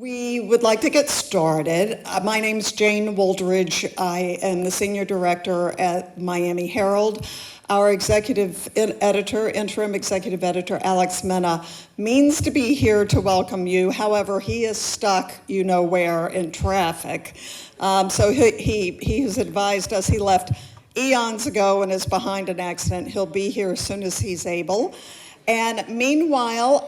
We would like to get started. My name is Jane Woldridge. I am the Senior Director at Miami Herald. Our executive editor, interim executive editor, Alex Mena, means to be here to welcome you. However, he is stuck, you know where, in traffic. So he has advised us he left eons ago and is behind an accident. He'll be here as soon as he's able. And meanwhile,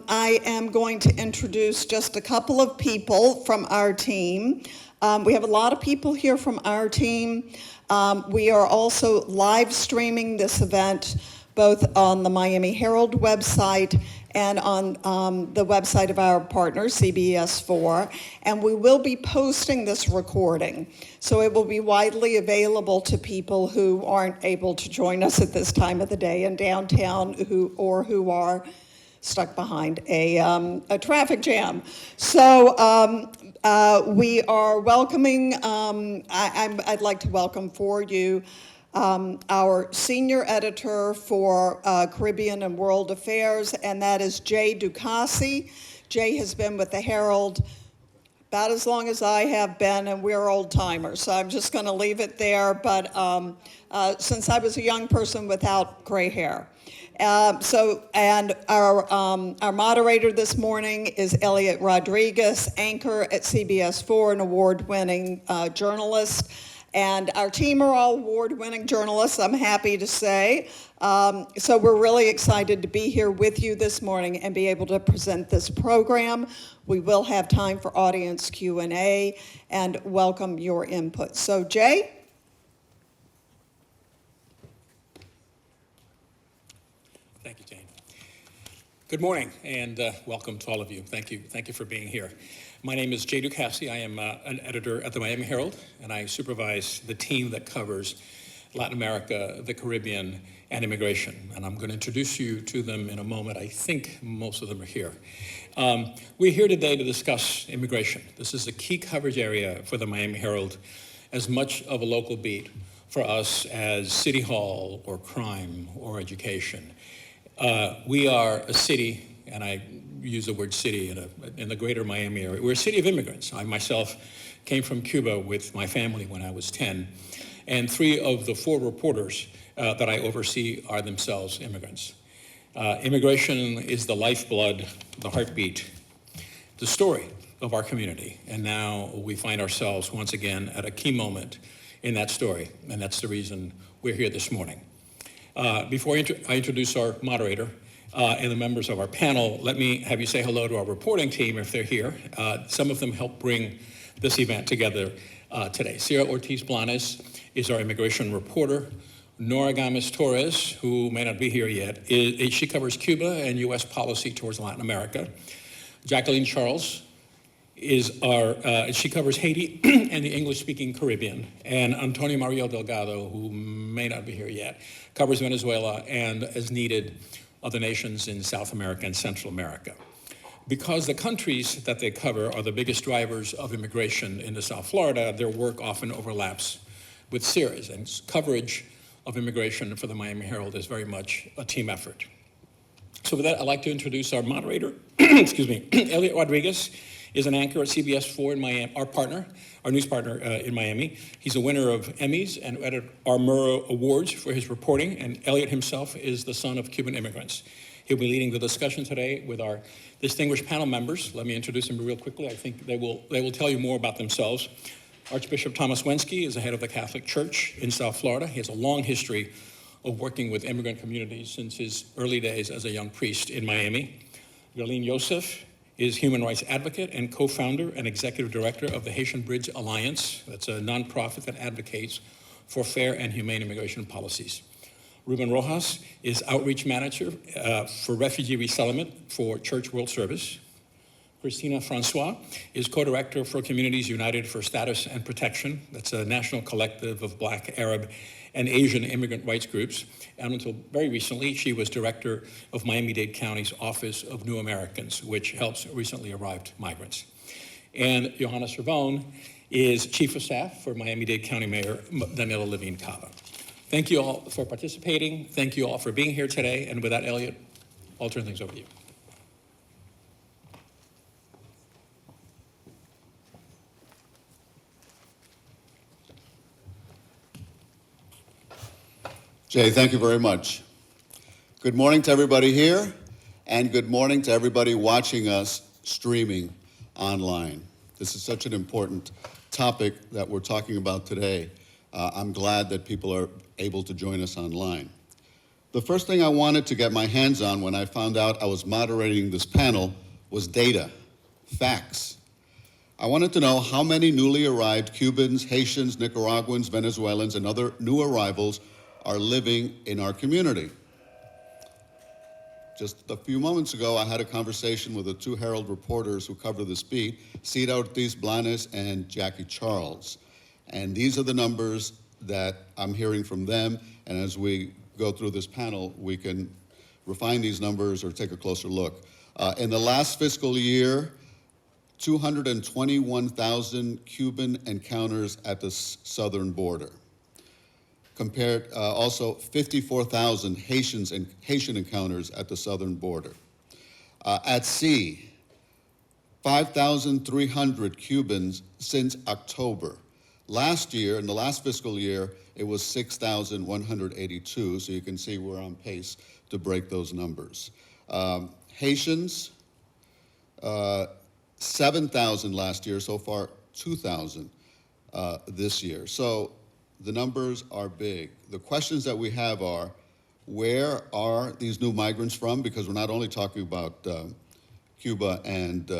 I am going to introduce just a couple of people from our team. We have a lot of people here from our team. We are also live streaming this event both on the Miami Herald website and on the website of our partner, CBS4, and we will be posting this recording. So it will be widely available to people who aren't able to join us at this time of the day in downtown who are stuck behind a traffic jam. So we are welcoming, I'd like to welcome for you our senior editor for Caribbean and World Affairs, and that is Jay Ducassi. Jay has been with the Herald about as long as I have been, and we're old timers, so I'm just going to leave it there. But since I was a young person without gray hair. And our moderator this morning is Elliot Rodriguez, anchor at CBS4, an award-winning journalist. And our team are all award-winning journalists, I'm happy to say. So we're really excited to be here with you this morning and be able to present this program. We will have time for audience Q&A and welcome your input. So Jay? Thank you, Jane. Good morning and welcome to all of you. Thank you for being here. My name is Jay Ducassi. I am an editor at the Miami Herald, and I supervise the team that covers Latin America, the Caribbean, and immigration. And I'm going to introduce you to them in a moment. I think most of them are here. We're here today to discuss immigration. This is a key coverage area for the Miami Herald, as much of a local beat for us as City Hall or crime or education. We are a city, and I use the word city in the greater Miami area. We're a city of immigrants. I myself came from Cuba with my family when I was 10, and 3 of the 4 reporters that I oversee are themselves immigrants. Immigration is the lifeblood, the heartbeat, the story of our community, and now we find ourselves once again at a key moment in that story, and that's the reason we're here this morning. Before I introduce our moderator, and the members of our panel, let me have you say hello to our reporting team if they're here. Some of them helped bring this event together today. Sierra Ortiz Blanes is our immigration reporter. Nora Gomez Torres, who may not be here yet, she covers Cuba and U.S. policy towards Latin America. Jacqueline Charles she covers Haiti and the English-speaking Caribbean. And Antonio Mario Delgado, who may not be here yet, covers Venezuela and, as needed, other nations in South America and Central America. Because the countries that they cover are the biggest drivers of immigration into South Florida, their work often overlaps with Sierra's, and coverage of immigration for the Miami Herald is very much a team effort. So with that, I'd like to introduce our moderator, excuse me. Elliot Rodriguez is an anchor at CBS4 in Miami, our news partner in Miami. He's a winner of Emmys and our Murrow Awards for his reporting, and Elliot himself is the son of Cuban immigrants. He'll be leading the discussion today with our distinguished panel members. Let me introduce them real quickly. I think they will tell you more about themselves. Archbishop Thomas Wensky is the head of the Catholic Church in South Florida. He has a long history of working with immigrant communities since his early days as a young priest in Miami. Yarlene Yosef is human rights advocate and co-founder and executive director of the Haitian Bridge Alliance. That's a nonprofit that advocates for fair and humane immigration policies. Ruben Rojas is outreach manager for refugee resettlement for Church World Service. Christina Francois is co-director for Communities United for Status and Protection. That's a national collective of Black, Arab, and Asian immigrant rights groups. And until very recently, she was director of Miami-Dade County's Office of New Americans, which helps recently arrived migrants. And Johanna Cervone is chief of staff for Miami-Dade County Mayor Danilo Levine Cava. Thank you all for participating. Thank you all for being here today. And with that, Elliot, I'll turn things over to you. Jay, thank you very much. Good morning to everybody here, and good morning to everybody watching us streaming online. This is such an important topic that we're talking about today. I'm glad that people are able to join us online. The first thing I wanted to get my hands on when I found out I was moderating this panel was data, facts. I wanted to know how many newly arrived Cubans, Haitians, Nicaraguans, Venezuelans, and other new arrivals are living in our community. Just a few moments ago, I had a conversation with the two Herald reporters who cover this beat, Cida Ortiz Blanes and Jackie Charles. And these are the numbers that I'm hearing from them, and as we go through this panel, we can refine these numbers or take a closer look. In the last fiscal year, 221,000 Cuban encounters at the southern border. Compared also 54,000 Haitian encounters at the southern border. At sea, 5,300 Cubans since October. Last year, in the last fiscal year, it was 6,182, so you can see we're on pace to break those numbers. Haitians, 7,000 last year, so far 2,000 this year. So the numbers are big. The questions that we have are, where are these new migrants from? Because we're not only talking about Cuba and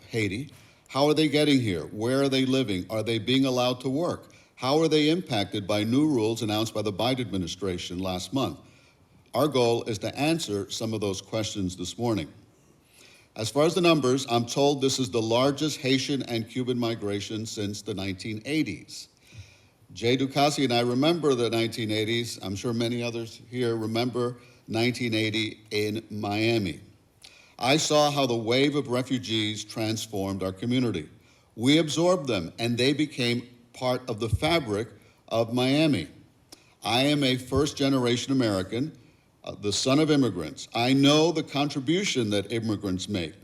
Haiti. How are they getting here? Where are they living? Are they being allowed to work? How are they impacted by new rules announced by the Biden administration last month? Our goal is to answer some of those questions this morning. As far as the numbers, I'm told this is the largest Haitian and Cuban migration since the 1980s. Jay Ducassi and I remember the 1980s. I'm sure many others here remember 1980 in Miami. I saw how the wave of refugees transformed our community. We absorbed them, and they became part of the fabric of Miami. I am a first-generation American, the son of immigrants. I know the contribution that immigrants make.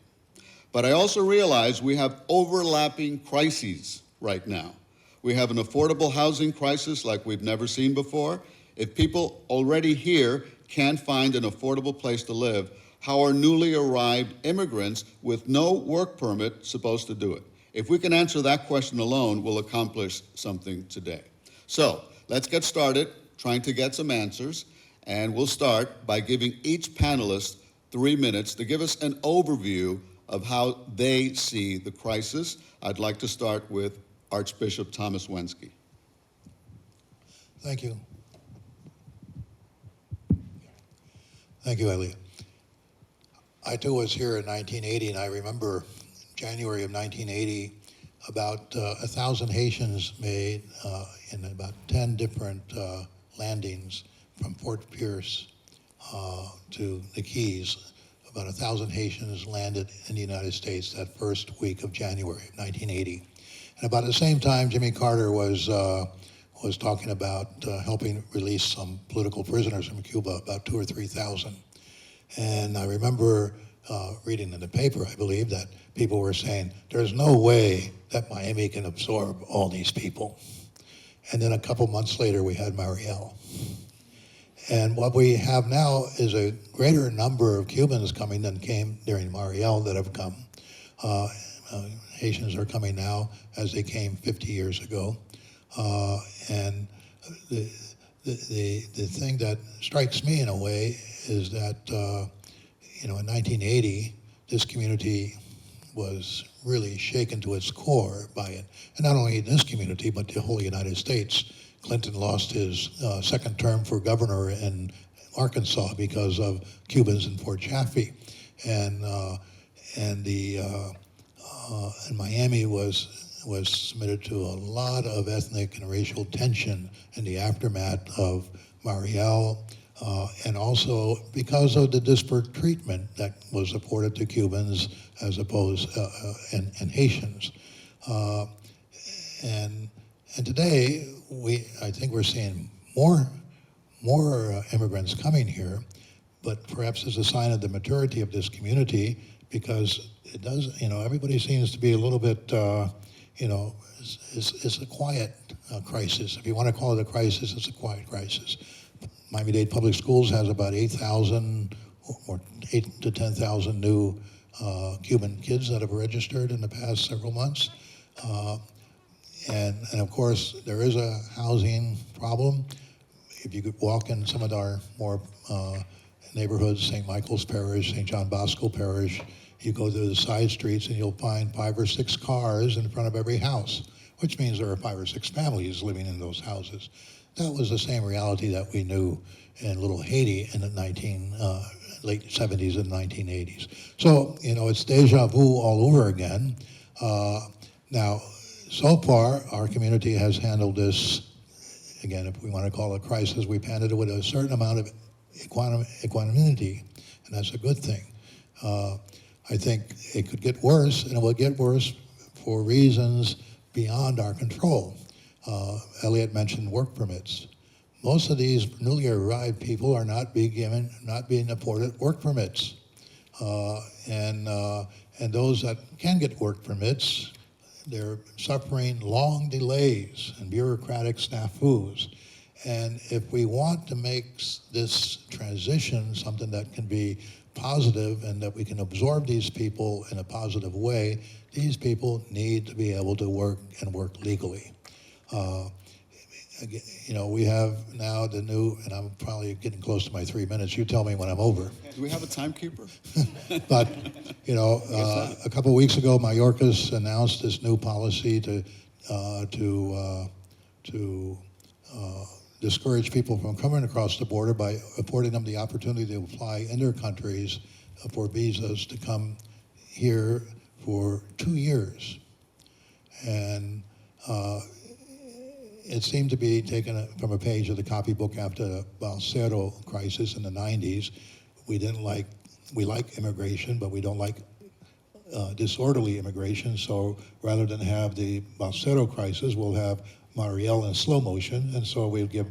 But I also realize we have overlapping crises right now. We have an affordable housing crisis like we've never seen before. If people already here can't find an affordable place to live, how are newly arrived immigrants with no work permit supposed to do it? If we can answer that question alone, we'll accomplish something today. So let's get started trying to get some answers, and we'll start by giving each panelist 3 minutes to give us an overview of how they see the crisis. I'd like to start with Archbishop Thomas Wensky. Thank you. Thank you, Elia. I too was here in 1980, and I remember January of 1980, about 1,000 Haitians made in about 10 different landings from Fort Pierce to the Keys. About 1,000 Haitians landed in the United States that first week of January of 1980. And about the same time, Jimmy Carter was talking about helping release some political prisoners from Cuba, about 2,000 or 3,000. And I remember reading in the paper, I believe, that people were saying, there's no way that Miami can absorb all these people. And then a couple months later, we had Mariel. And what we have now is a greater number of Cubans coming than came during Mariel that have come. Haitians are coming now as they came 50 years ago. And the thing that strikes me in a way is that, in 1980, this community was really shaken to its core by it. And not only this community, but the whole United States. Clinton lost his second term for governor in Arkansas because of Cubans in Fort Chaffee. And Miami was submitted to a lot of ethnic and racial tension in the aftermath of Mariel, and also because of the disparate treatment that was afforded to Cubans as opposed and Haitians. And today, I think we're seeing more immigrants coming here, but perhaps as a sign of the maturity of this community, because it does, everybody seems to be a little bit, it's a quiet crisis. If you want to call it a crisis, it's a quiet crisis. Miami-Dade Public Schools has about 8,000 or 8 to 10,000 new Cuban kids that have registered in the past several months. And of course, there is a housing problem. If you could walk in some of our more neighborhoods, St. Michael's Parish, St. John Bosco Parish, you go to the side streets and you'll find 5 or 6 cars in front of every house, which means there are 5 or 6 families living in those houses. That was the same reality that we knew in Little Haiti in the late 70s and 1980s. So, it's deja vu all over again. Now, so far, our community has handled this, again, if we want to call it a crisis, we've handled it with a certain amount of equanimity, and that's a good thing. I think it could get worse, and it will get worse for reasons beyond our control. Elliot mentioned work permits. Most of these newly arrived people are not being afforded work permits. And those that can get work permits, they're suffering long delays and bureaucratic snafus. And if we want to make this transition something that can be positive and that we can absorb these people in a positive way, these people need to be able to work and work legally. We have now the new, and I'm probably getting close to my 3 minutes. You tell me when I'm over. Do we have a timekeeper? But, a couple of weeks ago, Mayorkas announced this new policy to discourage people from coming across the border by affording them the opportunity to apply in their countries for visas to come here for 2 years. And it seemed to be taken from a page of the copybook after the Balsero crisis in the 90s. We like immigration, but we don't like disorderly immigration. So rather than have the Balsero crisis, we'll have Mariel in slow motion, and so we'll give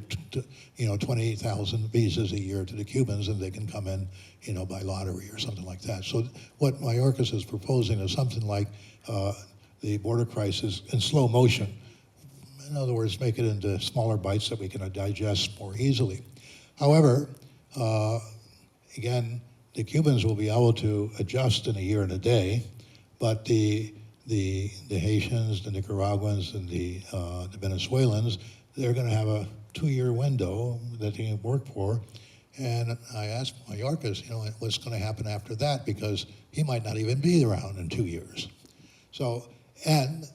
28,000 visas a year to the Cubans, and they can come in, by lottery or something like that. So what Mayorkas is proposing is something like the border crisis in slow motion. In other words, make it into smaller bites that we can digest more easily. However, again, the Cubans will be able to adjust in a year and a day, but the Haitians, the Nicaraguans, and the Venezuelans, they're going to have a 2-year window that they can work for. And I asked Mayorkas, what's going to happen after that, because he might not even be around in 2 years. So, and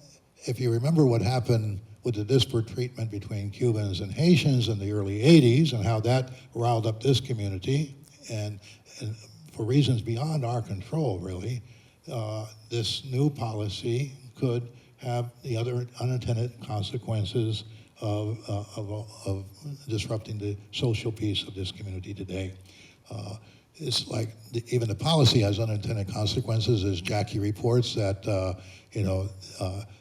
if you remember what happened with the disparate treatment between Cubans and Haitians in the early 80s and how that riled up this community, and for reasons beyond our control, really, this new policy could have the other unintended consequences of disrupting the social peace of this community today. It's like even the policy has unintended consequences, as Jackie reports that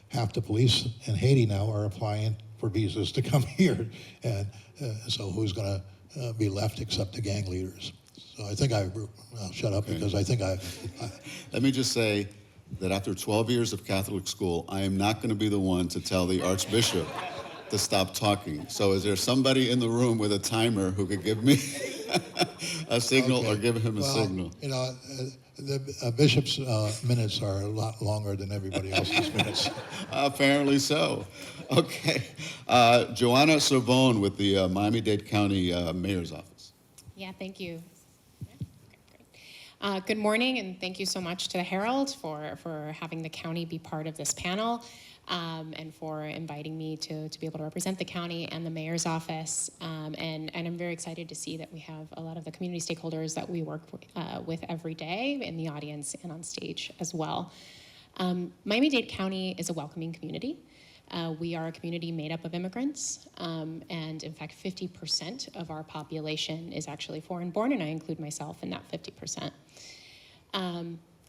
half the police in Haiti now are applying for visas to come here, and so who's going to be left except the gang leaders? So I think I'll shut up, because I think Let me just say that after 12 years of Catholic school, I am not going to be the one to tell the Archbishop to stop talking. So is there somebody in the room with a timer who could give me a signal, or give him a signal? The bishop's minutes are a lot longer than everybody else's minutes. Apparently so. Okay. Joanna Sorbonne with the Miami-Dade County Mayor's Office. Yeah, thank you. Good morning, and thank you so much to the Herald for having the county be part of this panel, and for inviting me to be able to represent the county and the mayor's office. And I'm very excited to see that we have a lot of the community stakeholders that we work with every day in the audience and on stage as well. Miami-Dade County is a welcoming community. We are a community made up of immigrants, and in fact 50% of our population is actually foreign born, and I include myself in that 50%.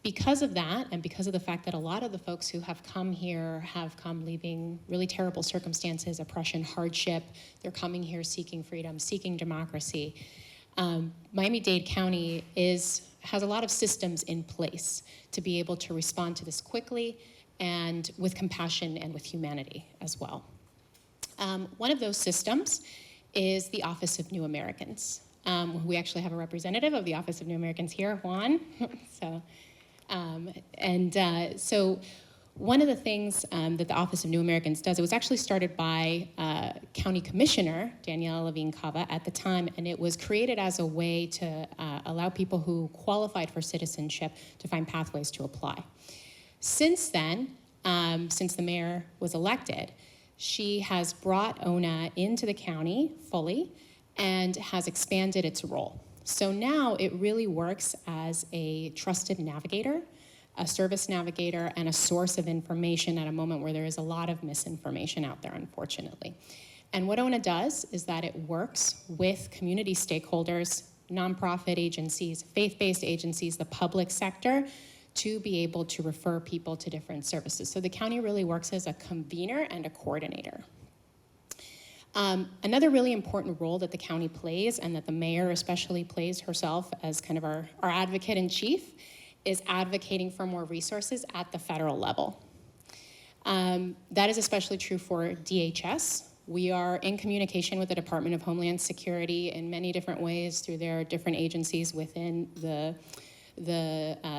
Because of that, and because of the fact that a lot of the folks who have come here have come leaving really terrible circumstances, oppression, hardship, they're coming here seeking freedom, seeking democracy. Miami-Dade County has a lot of systems in place to be able to respond to this quickly and with compassion and with humanity as well. One of those systems is the Office of New Americans. We actually have a representative of the Office of New Americans here, Juan. So one of the things that the Office of New Americans does, it was actually started by County Commissioner Danielle Levine Cava at the time, and it was created as a way to allow people who qualified for citizenship to find pathways to apply. Since then, since the mayor was elected, she has brought ONA into the county fully and has expanded its role. So now it really works as a trusted navigator, a service navigator, and a source of information at a moment where there is a lot of misinformation out there, unfortunately. And what ONA does is that it works with community stakeholders, nonprofit agencies, faith-based agencies, the public sector, to be able to refer people to different services. So the county really works as a convener and a coordinator. Another really important role that the county plays, and that the mayor especially plays herself as kind of our advocate in chief, is advocating for more resources at the federal level. That is especially true for DHS. We are in communication with the Department of Homeland Security in many different ways through their different agencies within the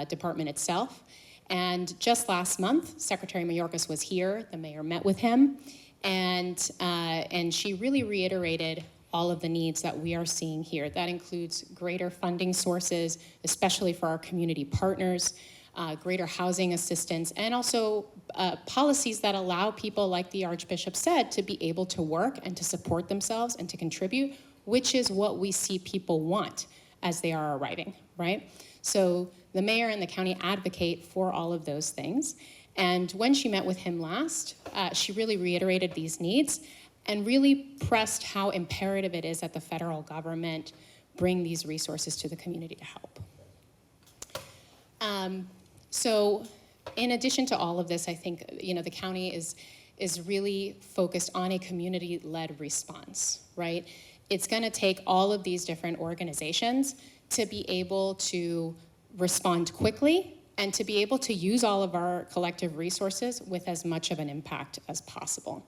department itself. And just last month, Secretary Mayorkas was here, the mayor met with him, and she really reiterated all of the needs that we are seeing here. That includes greater funding sources, especially for our community partners, greater housing assistance, and also policies that allow people, like the Archbishop said, to be able to work and to support themselves and to contribute, which is what we see people want as they are arriving, right? So the mayor and the county advocate for all of those things. And when she met with him last, she really reiterated these needs and really pressed how imperative it is that the federal government bring these resources to the community to help. So in addition to all of this, I think the county is really focused on a community-led response, right? It's gonna take all of these different organizations to be able to respond quickly and to be able to use all of our collective resources with as much of an impact as possible.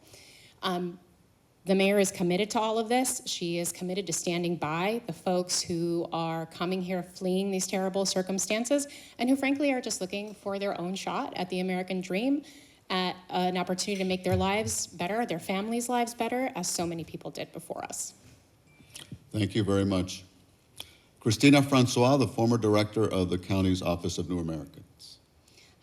The mayor is committed to all of this. She is committed to standing by the folks who are coming here fleeing these terrible circumstances and who frankly are just looking for their own shot at the American dream, at an opportunity to make their lives better, their families' lives better, as so many people did before us. Thank you very much. Christina Francois, the former director of the county's Office of New Americans.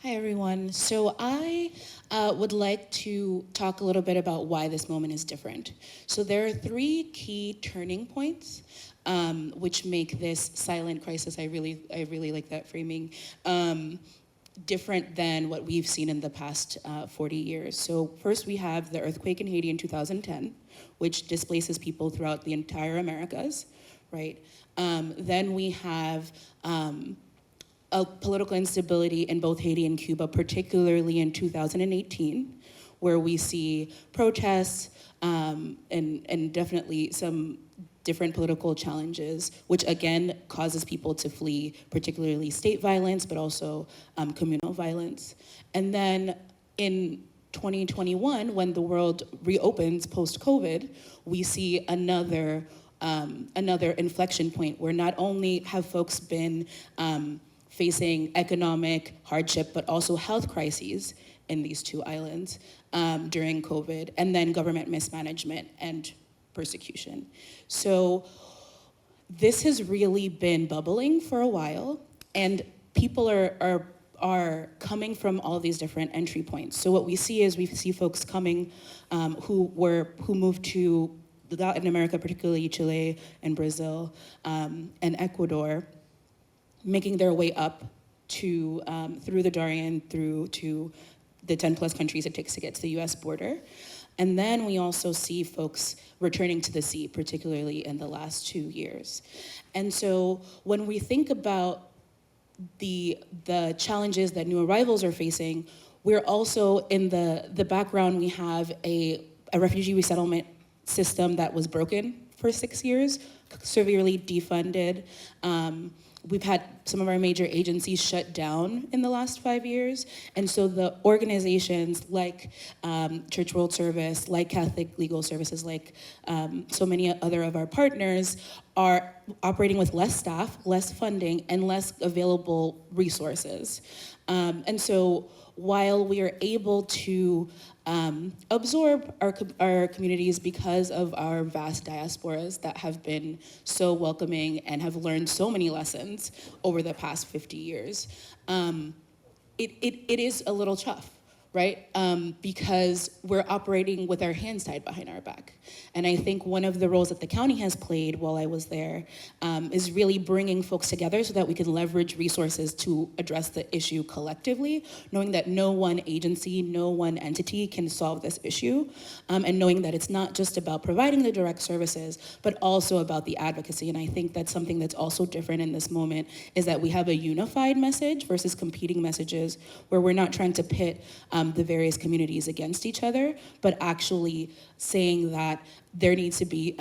Hi, everyone. So I would like to talk a little bit about why this moment is different. So there are 3 key turning points which make this silent crisis, I really like that framing, different than what we've seen in the past 40 years. So first we have the earthquake in Haiti in 2010, which displaces people throughout the entire Americas, right? Then we have a political instability in both Haiti and Cuba, particularly in 2018, where we see protests and definitely some different political challenges, which again causes people to flee, particularly state violence, but also communal violence. And then in 2021, when the world reopens post-COVID, we see another inflection point where not only have folks been facing economic hardship, but also health crises in these 2 islands during COVID, and then government mismanagement and persecution. So this has really been bubbling for a while, and people are coming from all these different entry points. So what we see folks coming who moved to Latin America, particularly Chile and Brazil and Ecuador, making their way up to through the Darien, through to the 10 plus countries it takes to get to the US border. And then we also see folks returning to the sea, particularly in the last 2 years. And so when we think about the challenges that new arrivals are facing, we're also in the background, we have a refugee resettlement system that was broken for 6 years, severely defunded, we've had some of our major agencies shut down in the last 5 years. And so the organizations like Church World Service, like Catholic Legal Services, like so many other of our partners are operating with less staff, less funding, and less available resources. And so while we are able to absorb our communities because of our vast diasporas that have been so welcoming and have learned so many lessons over the past 50 years, it is a little tough, right? Because we're operating with our hands tied behind our back. And I think one of the roles that the county has played while I was there is really bringing folks together so that we can leverage resources to address the issue collectively, knowing that no one agency, no one entity can solve this issue, and knowing that it's not just about providing the direct services, but also about the advocacy. And I think that's something that's also different in this moment, is that we have a unified message versus competing messages, where we're not trying to pit the various communities against each other, but actually saying that there needs to be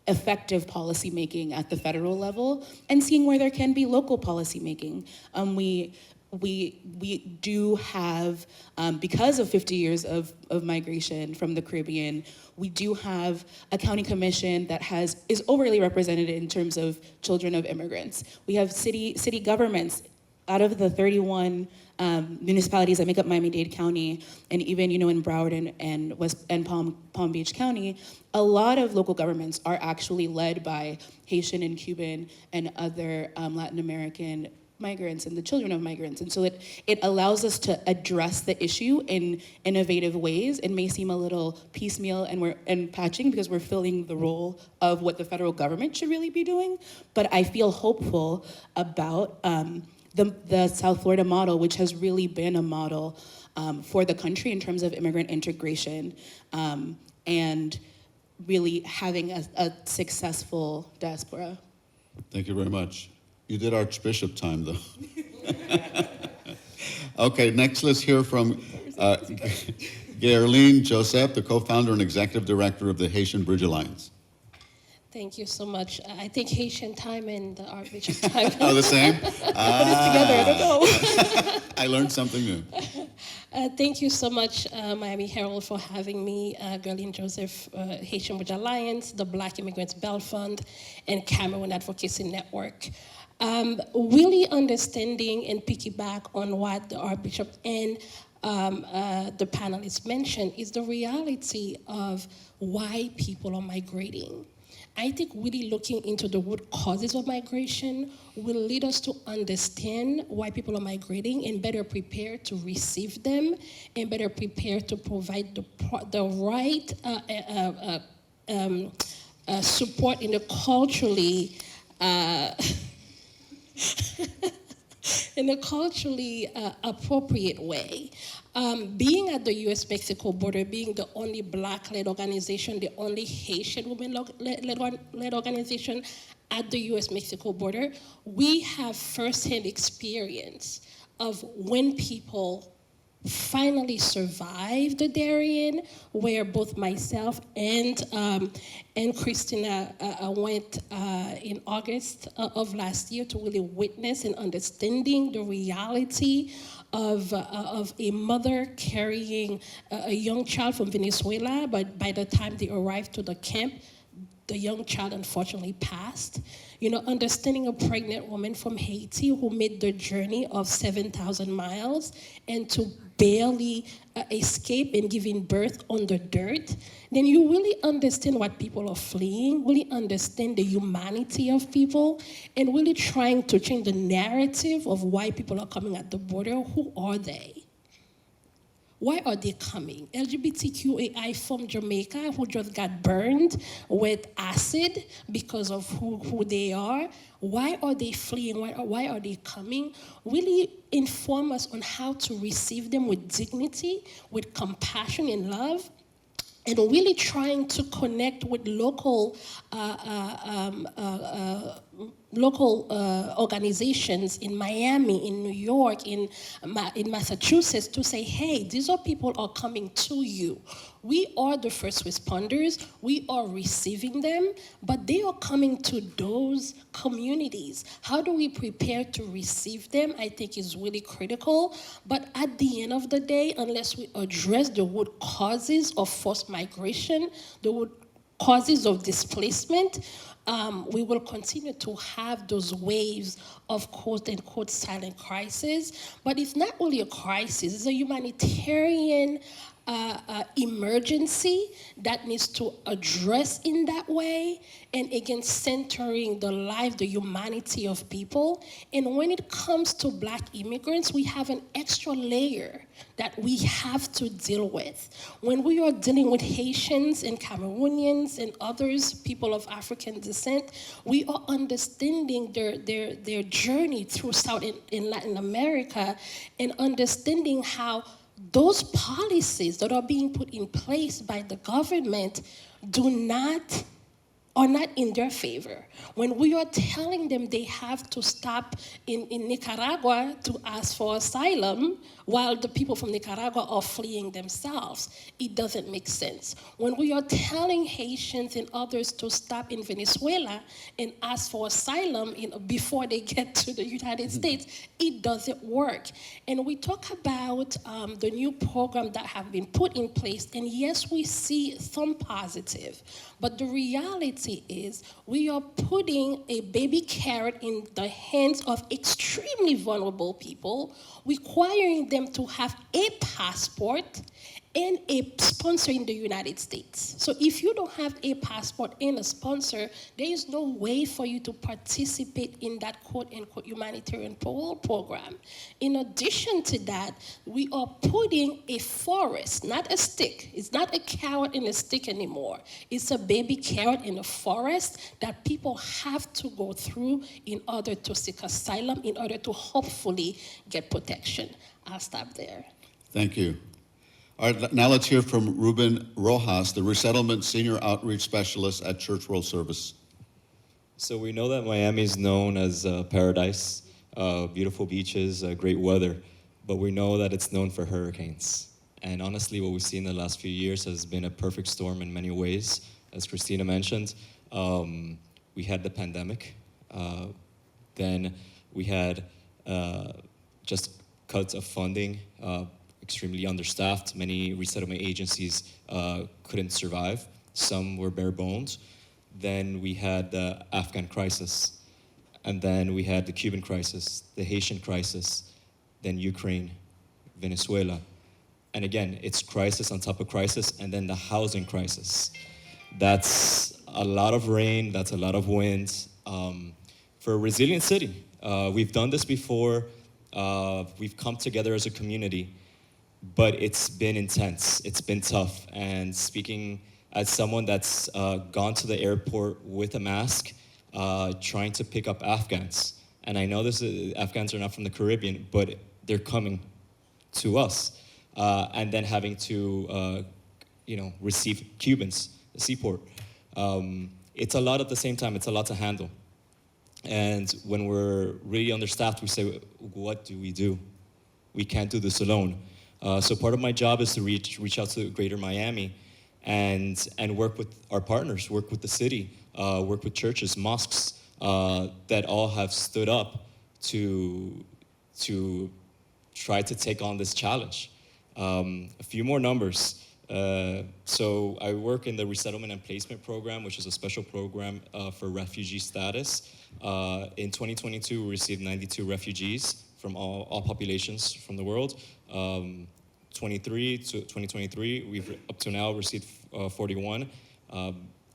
effective policy making at the federal level, and seeing where there can be local policy making. We do have, because of 50 years of migration from the Caribbean, we do have a county commission that is overly represented in terms of children of immigrants. We have city governments. Out of the 31 municipalities that make up Miami-Dade County, and even in Broward and Palm Beach County, a lot of local governments are actually led by Haitian and Cuban and other Latin American migrants and the children of migrants. And so it allows us to address the issue in innovative ways. It may seem a little piecemeal and patching because we're filling the role of what the federal government should really be doing, but I feel hopeful about the South Florida model, which has really been a model for the country in terms of immigrant integration, and really having a successful diaspora. Thank you very much. You did Archbishop time, though. Okay, next let's hear from Gaylene Joseph, the co-founder and executive director of the Haitian Bridge Alliance. Thank you so much. I think Haitian time and the Archbishop time. Oh, the same? Put it together, I don't know. I learned something new. Thank you so much, Miami Herald, for having me, Gaylene Joseph, Haitian Bridge Alliance, the Black Immigrants Bell Fund, and Cameroon Advocacy Network. Really understanding and piggyback on what the Archbishop and the panelists mentioned is the reality of why people are migrating. I think really looking into the root causes of migration will lead us to understand why people are migrating and better prepare to receive them and better prepare to provide the right support in a culturally appropriate way. Being at the U.S.-Mexico border, being the only Black-led organization, the only Haitian women-led organization at the U.S.-Mexico border, we have firsthand experience of when people finally survived the Darien, where both myself and Christina went in August of last year to really witness and understanding the reality of a mother carrying a young child from Venezuela, but by the time they arrived to the camp, the young child unfortunately passed. Understanding a pregnant woman from Haiti who made the journey of 7,000 miles and to barely escape and giving birth on the dirt, then you really understand what people are fleeing, really understand the humanity of people, and really trying to change the narrative of why people are coming at the border. Who are they? Why are they coming? LGBTQAI from Jamaica who just got burned with acid because of who they are. Why are they fleeing? Why are they coming? Really inform us on how to receive them with dignity, with compassion and love, and really trying to connect with local local organizations in Miami, in New York, in Massachusetts to say, hey, these are people are coming to you. We are the first responders, we are receiving them, but they are coming to those communities. How do we prepare to receive them, I think is really critical. But at the end of the day, unless we address the root causes of forced migration, the root causes of displacement, we will continue to have those waves of quote-unquote silent crisis. But it's not only a crisis, it's a humanitarian emergency that needs to address in that way, and again, centering the life, the humanity of people. And when it comes to Black immigrants, we have an extra layer that we have to deal with. When we are dealing with Haitians and Cameroonians and others, people of African descent, we are understanding their journey through South in Latin America, and understanding how those policies that are being put in place by the government are not in their favor. When we are telling them they have to stop in Nicaragua to ask for asylum while the people from Nicaragua are fleeing themselves, it doesn't make sense. When we are telling Haitians and others to stop in Venezuela and ask for asylum before they get to the United States, it doesn't work. And we talk about the new program that have been put in place, and yes, we see some positive, but the reality is we are putting a baby carrot in the hands of extremely vulnerable people, requiring them to have a passport and a sponsor in the United States. So if you don't have a passport and a sponsor, there is no way for you to participate in that quote-unquote humanitarian parole program. In addition to that, we are putting a forest, not a stick. It's not a carrot and a stick anymore. It's a baby carrot in a forest that people have to go through in order to seek asylum, in order to hopefully get protection. I'll stop there. Thank you. All right, now let's hear from Ruben Rojas, the Resettlement Senior Outreach Specialist at Church World Service. So we know that Miami is known as paradise, beautiful beaches, great weather, but we know that it's known for hurricanes. And honestly, what we've seen in the last few years has been a perfect storm in many ways. As Christina mentioned, we had the pandemic, then we had just cuts of funding, extremely understaffed. Many resettlement agencies couldn't survive. Some were bare bones. Then we had the Afghan crisis. And then we had the Cuban crisis, the Haitian crisis, then Ukraine, Venezuela. And again, it's crisis on top of crisis, and then the housing crisis. That's a lot of rain, that's a lot of wind. For a resilient city, we've done this before. We've come together as a community, but it's been intense, it's been tough. And speaking as someone that's gone to the airport with a mask, trying to pick up Afghans. And I know Afghans are not from the Caribbean, but they're coming to us. And then having to, receive Cubans, the seaport. It's a lot at the same time, it's a lot to handle. And when we're really understaffed, we say, what do? We can't do this alone. So part of my job is to reach out to Greater Miami and work with our partners, work with the city, work with churches, mosques that all have stood up to try to take on this challenge. A few more numbers. So I work in the Resettlement and Placement Program, which is a special program for refugee status. In 2022, we received 92 refugees from all populations from the world. 2023, we've up to now received 41.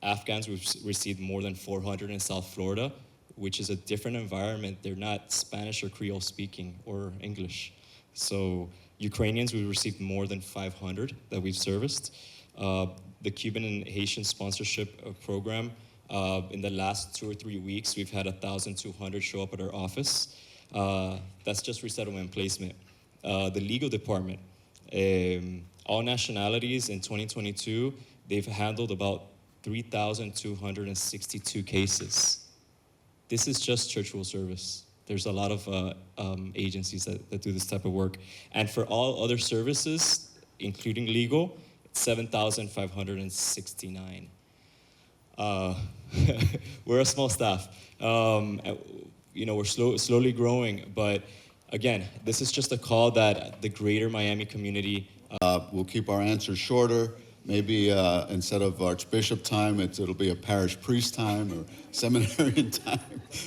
Afghans, we've received more than 400 in South Florida, which is a different environment. They're not Spanish or Creole speaking or English. So Ukrainians, we received more than 500 that we've serviced. The Cuban and Haitian sponsorship program, in the last 2 or 3 weeks, we've had 1,200 show up at our office. That's just resettlement and placement. The legal department, all nationalities in 2022, they've handled about 3,262 cases. This is just church service. There's a lot of agencies that do this type of work. And for all other services, including legal, it's 7,569. We're a small staff. We're slowly growing, but again, this is just a call that the greater Miami community. We'll keep our answers shorter. Maybe instead of Archbishop time, it'll be a parish priest time or seminarian time.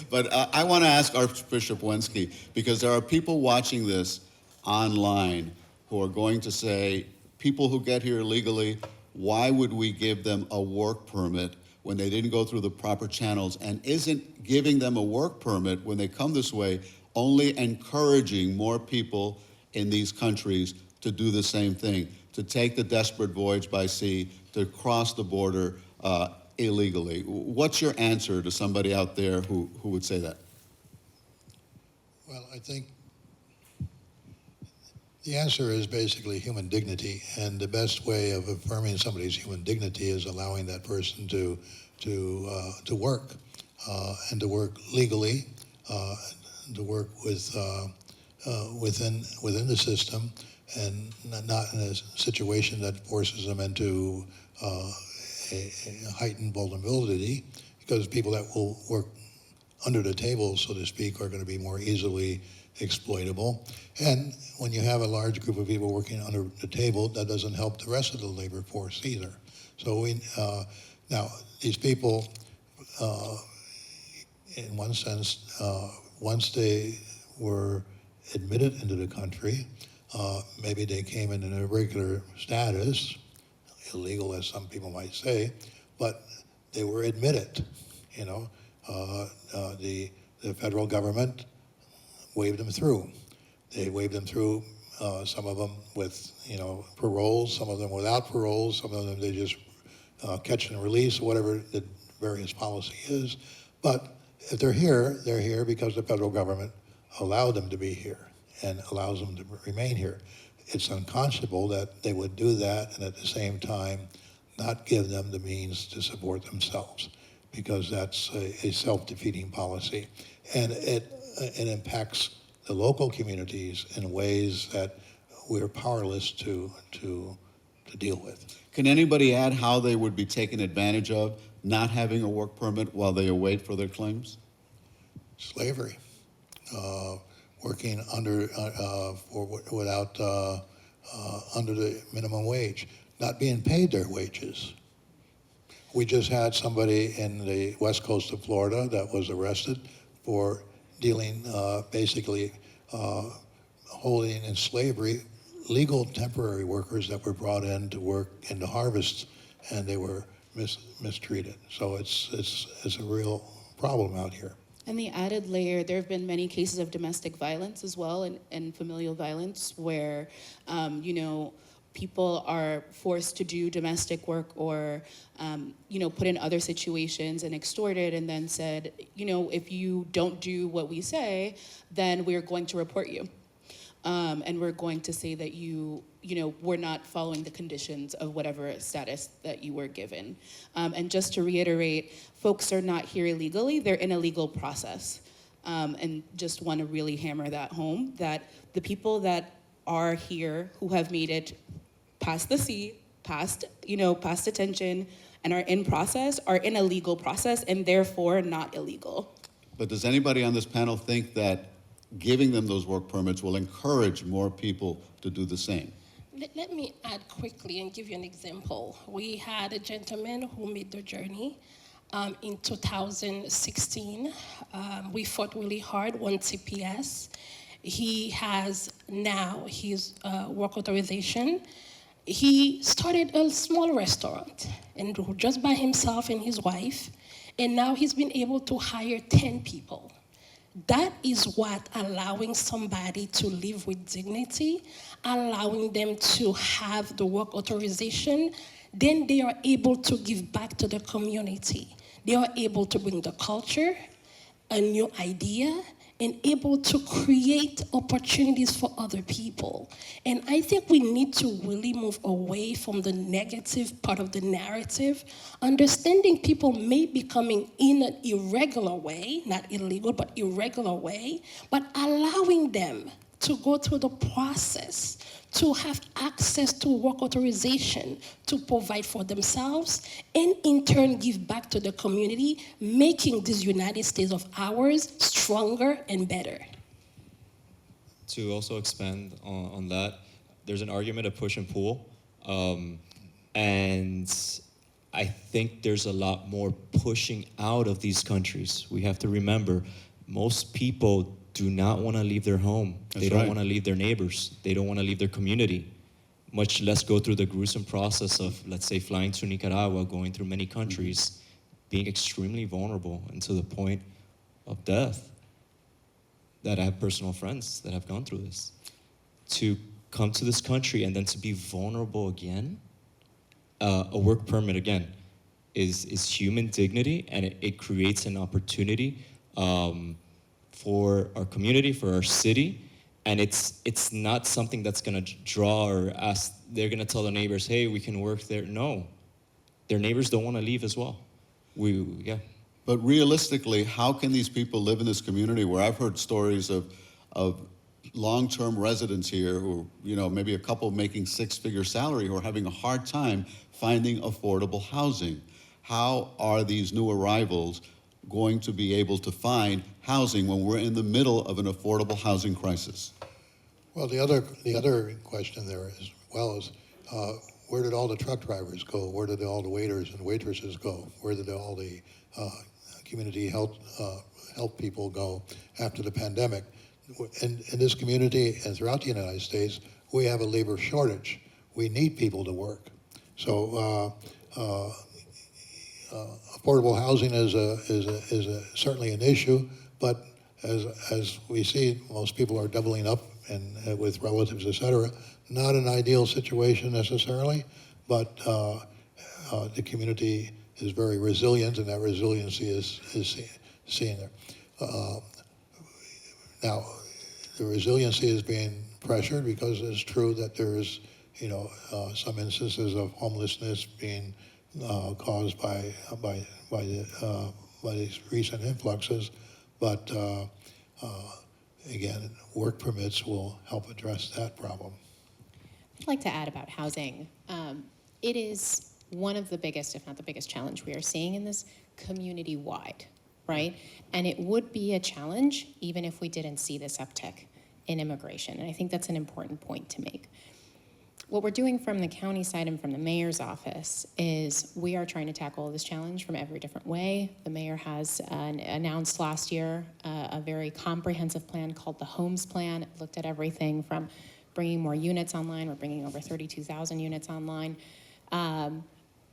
But I want to ask Archbishop Wensky, because there are people watching this online who are going to say, people who get here illegally, why would we give them a work permit when they didn't go through the proper channels? And isn't giving them a work permit when they come this way only encouraging more people in these countries to do the same thing, to take the desperate voyage by sea, to cross the border illegally? What's your answer to somebody out there who would say that? Well, I think the answer is basically human dignity, and the best way of affirming somebody's human dignity is allowing that person to work and to work legally, to work within the system, and not in a situation that forces them into a heightened vulnerability, because people that will work under the table, so to speak, are going to be more easily exploitable. And when you have a large group of people working under the table, that doesn't help the rest of the labor force either. So now these people, in one sense, once they were admitted into the country, maybe they came in an irregular status, illegal as some people might say, but they were admitted. The federal government waved them through. They waved them through, some of them with paroles, some of them without paroles, some of them they just catch and release, whatever the various policy is. But if they're here because the federal government allowed them to be here and allows them to remain here. It's unconscionable that they would do that and at the same time not give them the means to support themselves, because that's a self-defeating policy. And it impacts the local communities in ways that we're powerless to deal with. Can anybody add how they would be taken advantage of not having a work permit while they await for their claims? Slavery, working under under the minimum wage, not being paid their wages. We just had somebody in the west coast of Florida that was arrested for dealing, basically holding in slavery legal temporary workers that were brought in to work in the harvests, and they were mistreated. So it's a real problem out here. And the added layer, there have been many cases of domestic violence as well, and familial violence where, people are forced to do domestic work or, put in other situations and extorted, and then said, if you don't do what we say, then we're going to report you. And we're going to say that we're not following the conditions of whatever status that you were given. And just to reiterate, folks are not here illegally, they're in a legal process. And just want to really hammer that home, that the people that are here who have made it past the sea, past detention, and are in process, are in a legal process and therefore not illegal. But does anybody on this panel think that giving them those work permits will encourage more people to do the same? Let me add quickly and give you an example. We had a gentleman who made the journey in 2016. We fought really hard, won CPS. He has now his work authorization. He started a small restaurant and just by himself and his wife, and now he's been able to hire 10 people. That is what allowing somebody to live with dignity, allowing them to have the work authorization, then they are able to give back to the community. They are able to bring the culture, a new idea, and able to create opportunities for other people. And I think we need to really move away from the negative part of the narrative, understanding people may be coming in an irregular way, not illegal, but irregular way, but allowing them to go through the process, to have access to work authorization, to provide for themselves, and in turn give back to the community, making this United States of ours stronger and better. To also expand on that, there's an argument of push and pull. And I think there's a lot more pushing out of these countries. We have to remember, most people do not want to leave their home. They don't want to leave their neighbors. They don't want to leave their community, much less go through the gruesome process of, let's say, flying to Nicaragua, going through many countries, being extremely vulnerable and to the point of death. That I have personal friends that have gone through this. To come to this country and then to be vulnerable again, a work permit again is human dignity, and it creates an opportunity for our community, for our city, and it's not something that's gonna draw or ask, they're gonna tell the neighbors, hey, we can work there. No, their neighbors don't wanna leave as well. But realistically, how can these people live in this community where I've heard stories of long-term residents here who, maybe a couple making six-figure salary who are having a hard time finding affordable housing? How are these new arrivals going to be able to find housing when we're in the middle of an affordable housing crisis? Well, the other question there is, where did all the truck drivers go? Where did all the waiters and waitresses go? Where did all the community health people go after the pandemic? In this community and throughout the United States, we have a labor shortage. We need people to work. So affordable housing is certainly an issue, but as we see, most people are doubling up and with relatives, et cetera. Not an ideal situation necessarily, but the community is very resilient, and that resiliency is seen there. Now, the resiliency is being pressured because it's true that there is, some instances of homelessness being caused by these recent influxes, but again, work permits will help address that problem. I'd like to add about housing. It is one of the biggest, if not the biggest challenge we are seeing in this community-wide, right? And it would be a challenge even if we didn't see this uptick in immigration. And I think that's an important point to make. What we're doing from the county side and from the mayor's office is we are trying to tackle this challenge from every different way. The mayor has announced last year a very comprehensive plan called the Homes Plan. It looked at everything from bringing more units online. We're bringing over 32,000 units online.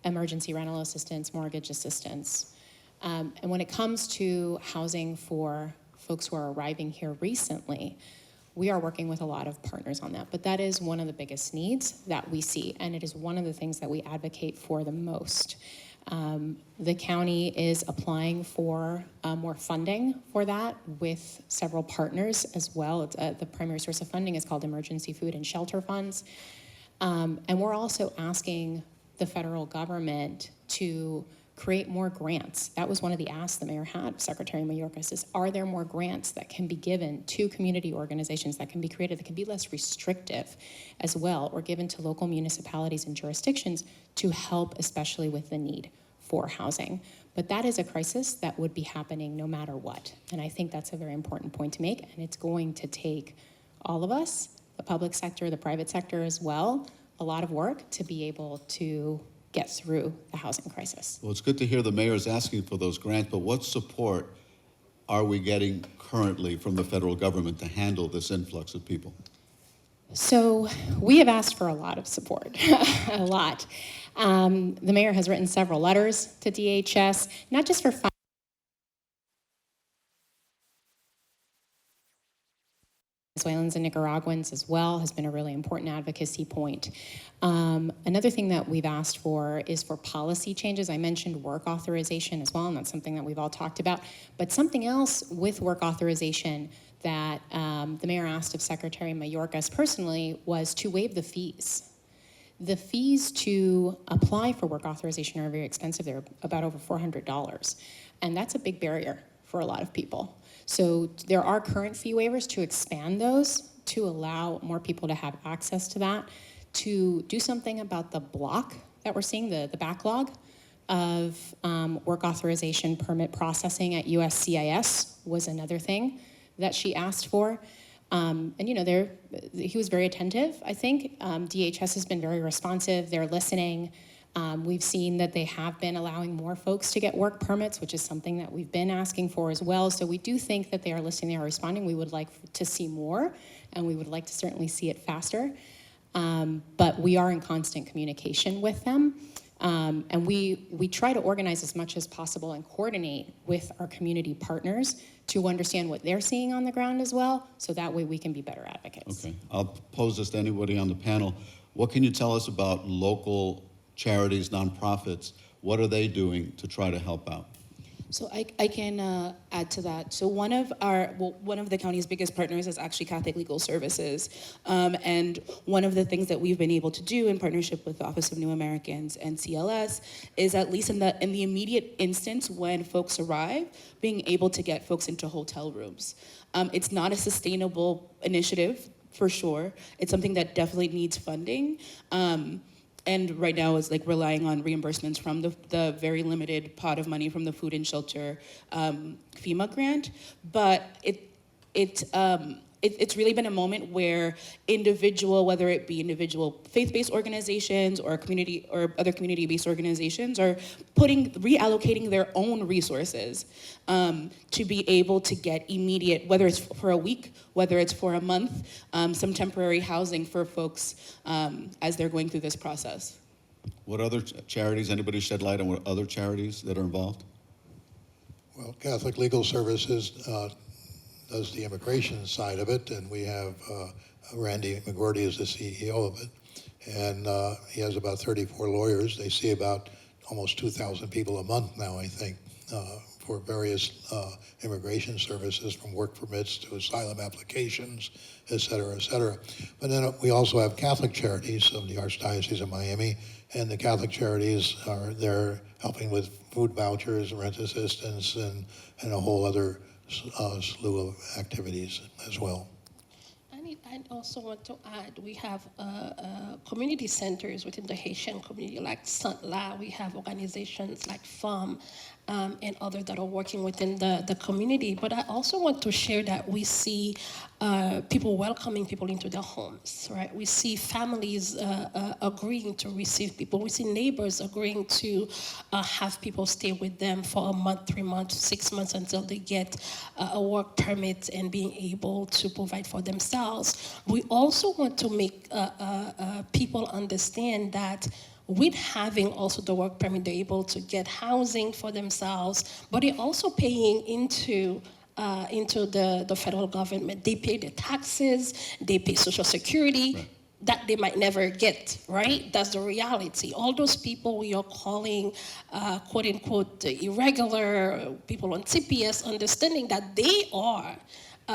Emergency rental assistance, mortgage assistance. And when it comes to housing for folks who are arriving here recently, we are working with a lot of partners on that, but that is one of the biggest needs that we see, and it is one of the things that we advocate for the most. The county is applying for more funding for that with several partners as well. The primary source of funding is called Emergency Food and Shelter Funds. And we're also asking the federal government to create more grants. That was one of the asks the mayor had, Secretary Mayorkas, is are there more grants that can be given to community organizations that can be created, that can be less restrictive as well, or given to local municipalities and jurisdictions to help, especially with the need for housing. But that is a crisis that would be happening no matter what. And I think that's a very important point to make, and it's going to take all of us, the public sector, the private sector as well, a lot of work to be able to get through the housing crisis. Well, it's good to hear the mayor's asking for those grants, but what support are we getting currently from the federal government to handle this influx of people? So we have asked for a lot of support, a lot. The mayor has written several letters to DHS, not just for Venezuelans and Nicaraguans as well has been a really important advocacy point. Another thing that we've asked for is for policy changes. I mentioned work authorization as well, and that's something that we've all talked about. But something else with work authorization that the mayor asked of Secretary Mayorkas personally was to waive the fees. The fees to apply for work authorization are very expensive. They're about over $400. And that's a big barrier for a lot of people. So there are current fee waivers to expand those, to allow more people to have access to that, to do something about the block that we're seeing, the backlog of work authorization permit processing at USCIS was another thing that she asked for. And you know, he was very attentive, I think. DHS has been very responsive, they're listening. We've seen that they have been allowing more folks to get work permits, which is something that we've been asking for as well. So we do think that they are listening, they are responding. We would like to see more, and we would like to certainly see it faster. But we are in constant communication with them. And we try to organize as much as possible and coordinate with our community partners to understand what they're seeing on the ground as well, so that way we can be better advocates. Okay, I'll pose this to anybody on the panel. What can you tell us about local charities, nonprofits? What are they doing to try to help out? So I can add to that. So one of the county's biggest partners is actually Catholic Legal Services. And one of the things that we've been able to do in partnership with the Office of New Americans and CLS is, at least in the immediate instance when folks arrive, being able to get folks into hotel rooms. It's not a sustainable initiative, for sure. It's something that definitely needs funding. And right now is like relying on reimbursements from the very limited pot of money from the Food and Shelter FEMA grant. But it's really been a moment where whether it be individual faith-based organizations or community or other community-based organizations, are reallocating their own resources to be able to get immediate, whether it's for a week, whether it's for a month, some temporary housing for folks as they're going through this process. What other charities, anybody shed light on what other charities that are involved? Well, Catholic Legal Services does the immigration side of it, and we have Randy McGordy is the CEO of it, and he has about 34 lawyers. They see about almost 2,000 people a month now, I think, for various immigration services, from work permits to asylum applications, et cetera, et cetera. But then we also have Catholic charities of the Archdiocese of Miami, and the Catholic charities are there helping with food vouchers, rent assistance, and a whole other slew of activities as well. I also want to add, we have community centers within the Haitian community, like Saint La. We have organizations like FAM and others that are working within the community. But I also want to share that we see people welcoming people into their homes, right? We see families agreeing to receive people. We see neighbors agreeing to have people stay with them for a month, 3 months, 6 months until they get a work permit and being able to provide for themselves. We also want to make people understand that with having also the work permit, they're able to get housing for themselves, but they're also paying into the federal government. They pay their taxes, they pay Social Security, right, that they might never get, right? That's the reality. All those people we are calling, quote unquote, irregular, people on TPS, understanding that they are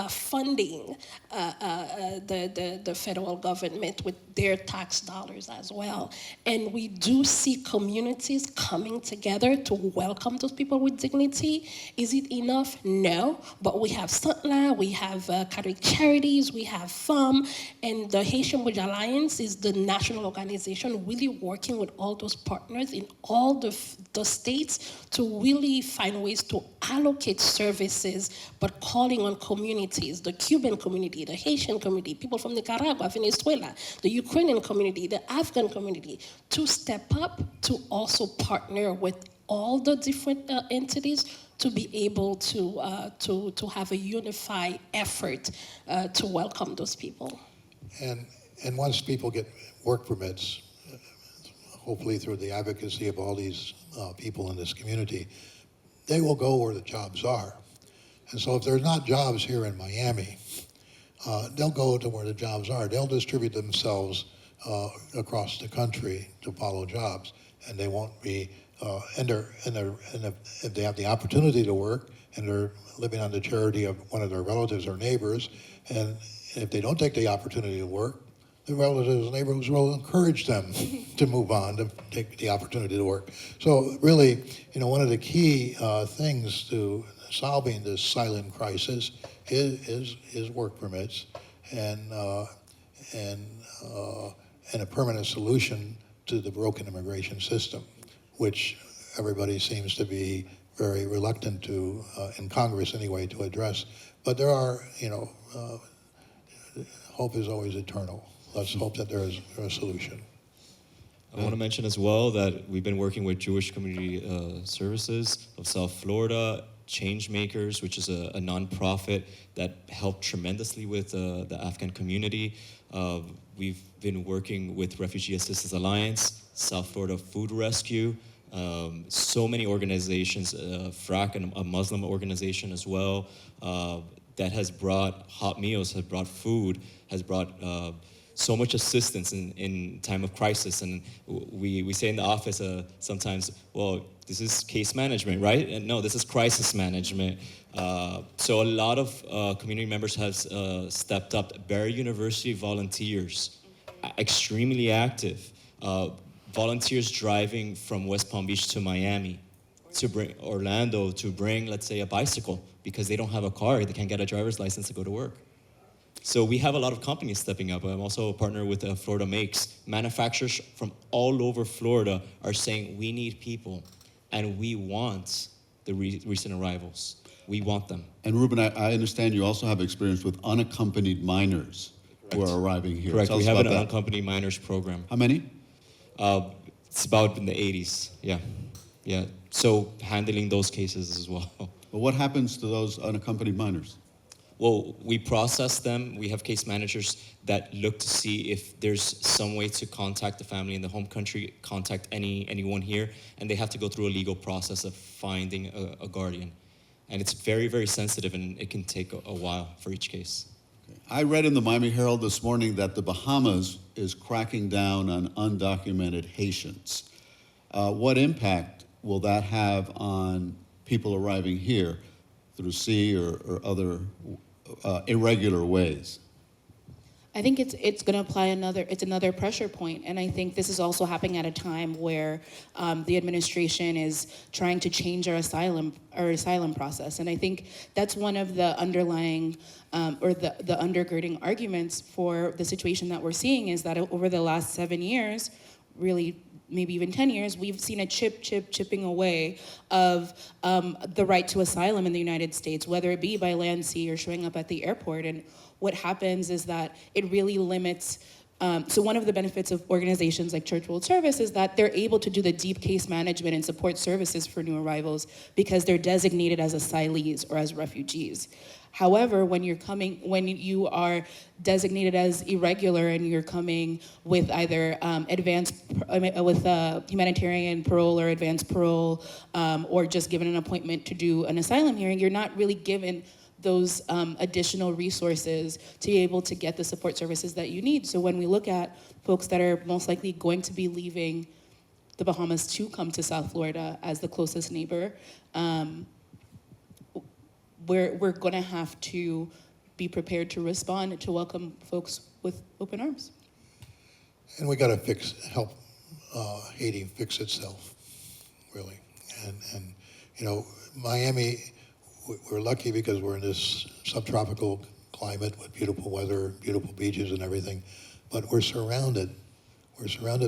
funding the federal government with their tax dollars as well. And we do see communities coming together to welcome those people with dignity. Is it enough? No. But we have Santla, we have Catholic Charities, we have FAM, and the Haitian Bridge Alliance is the national organization really working with all those partners in all the states to really find ways to allocate services, but calling on communities, the Cuban community, the Haitian community, people from Nicaragua, Venezuela, the Ukrainian community, the Afghan community, to step up to also partner with all the different entities to be able to have a unified effort to welcome those people. And once people get work permits, hopefully through the advocacy of all these people in this community, they will go where the jobs are. And so if there's not jobs here in Miami, they'll go to where the jobs are. They'll distribute themselves across the country to follow jobs, and they won't be. And if they have the opportunity to work and they're living on the charity of one of their relatives or neighbors, and if they don't take the opportunity to work, the relatives and neighbors will encourage them to move on, to take the opportunity to work. So really, one of the key things to solving this silent crisis is work permits and a permanent solution to the broken immigration system, which everybody seems to be very reluctant to, in Congress anyway, to address. But there are, hope is always eternal. Let's hope that there is a solution. I want to mention as well that we've been working with Jewish Community Services of South Florida, Changemakers, which is a nonprofit that helped tremendously with the Afghan community. We've been working with Refugee Assistance Alliance, South Florida Food Rescue, so many organizations, FRAC, a Muslim organization as well, that has brought hot meals, has brought food, has brought so much assistance in time of crisis. And we say in the office sometimes, well, this is case management, right? And no, this is crisis management. So a lot of community members have stepped up. Barry University volunteers, extremely active. Volunteers driving from West Palm Beach to Miami, to bring Orlando, to bring, let's say, a bicycle, because they don't have a car, they can't get a driver's license to go to work. So we have a lot of companies stepping up. I'm also a partner with Florida Makes. Manufacturers from all over Florida are saying, we need people, and we want the recent arrivals. We want them. And Ruben, I understand you also have experience with unaccompanied minors who are arriving here. Correct, Tell we us have an about that. unaccompanied minors program. How many? It's about in the 80s, yeah. So handling those cases as well. Well, what happens to those unaccompanied minors? Well, we process them. We have case managers that look to see if there's some way to contact the family in the home country, contact anyone here, and they have to go through a legal process of finding a guardian. And it's very, very sensitive, and it can take a while for each case. I read in the Miami Herald this morning that the Bahamas is cracking down on undocumented Haitians. What impact will that have on people arriving here through sea or other irregular ways? I think it's going to apply another pressure point, and I think this is also happening at a time where the administration is trying to change our asylum process, and I think that's one of the underlying or the undergirding arguments for the situation that we're seeing is that over the last 7 years, really maybe even 10 years, we've seen a chipping away of the right to asylum in the United States, whether it be by land, sea, or showing up at the airport. And what happens is that it really limits, so one of the benefits of organizations like Church World Service is that they're able to do the deep case management and support services for new arrivals because they're designated as asylees or as refugees. However, when you are designated as irregular and you're coming with either humanitarian parole or advanced parole, or just given an appointment to do an asylum hearing, you're not really given those additional resources to be able to get the support services that you need. So when we look at folks that are most likely going to be leaving the Bahamas to come to South Florida as the closest neighbor, we're going to have to be prepared to respond to welcome folks with open arms. And we got to help Haiti fix itself, really. And Miami, we're lucky because we're in this subtropical climate with beautiful weather, beautiful beaches and everything, but we're surrounded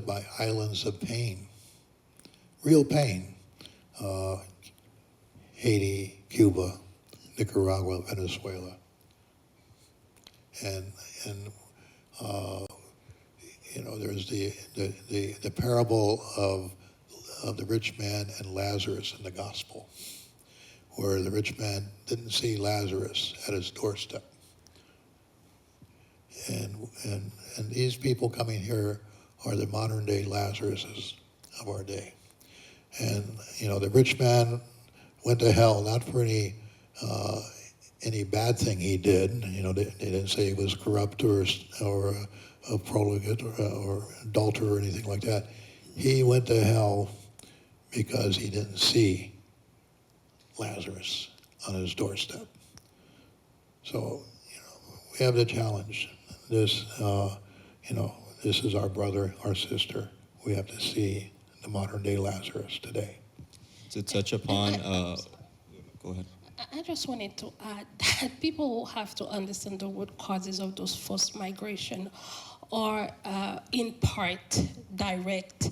by islands of pain, real pain. Haiti, Cuba, Nicaragua, Venezuela, and there's the parable of the rich man and Lazarus in the gospel, where the rich man didn't see Lazarus at his doorstep, and these people coming here are the modern day Lazaruses of our day, and the rich man went to hell not for any any bad thing he did. You know, they didn't say he was corrupt or a profligate or adulterer or anything like that. He went to hell because he didn't see Lazarus on his doorstep. So, we have the challenge. This, this is our brother, our sister. We have to see the modern day Lazarus today. To touch upon, go ahead. I just wanted to add that people have to understand the root causes of those forced migration are in part direct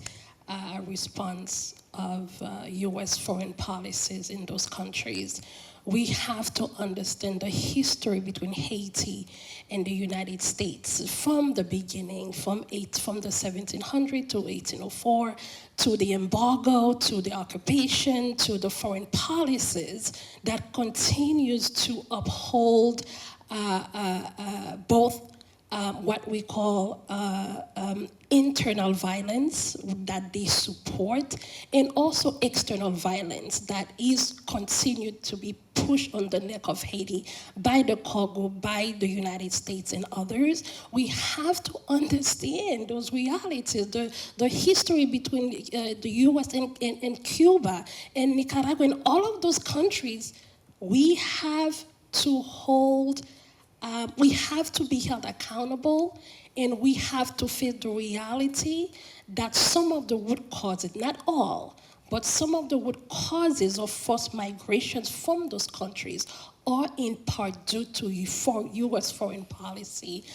response of U.S. foreign policies in those countries. We have to understand the history between Haiti and the United States from the beginning, from the 1700s to 1804, to the embargo, to the occupation, to the foreign policies that continues to uphold both what we call internal violence that they support, and also external violence that is continued to be pushed on the neck of Haiti by the Congo, by the United States and others. We have to understand those realities, the history between the US and Cuba and Nicaragua and all of those countries. We have to hold we have to be held accountable, and we have to face the reality that some of the root causes, not all, but some of the root causes of forced migrations from those countries are in part due to U.S. foreign policy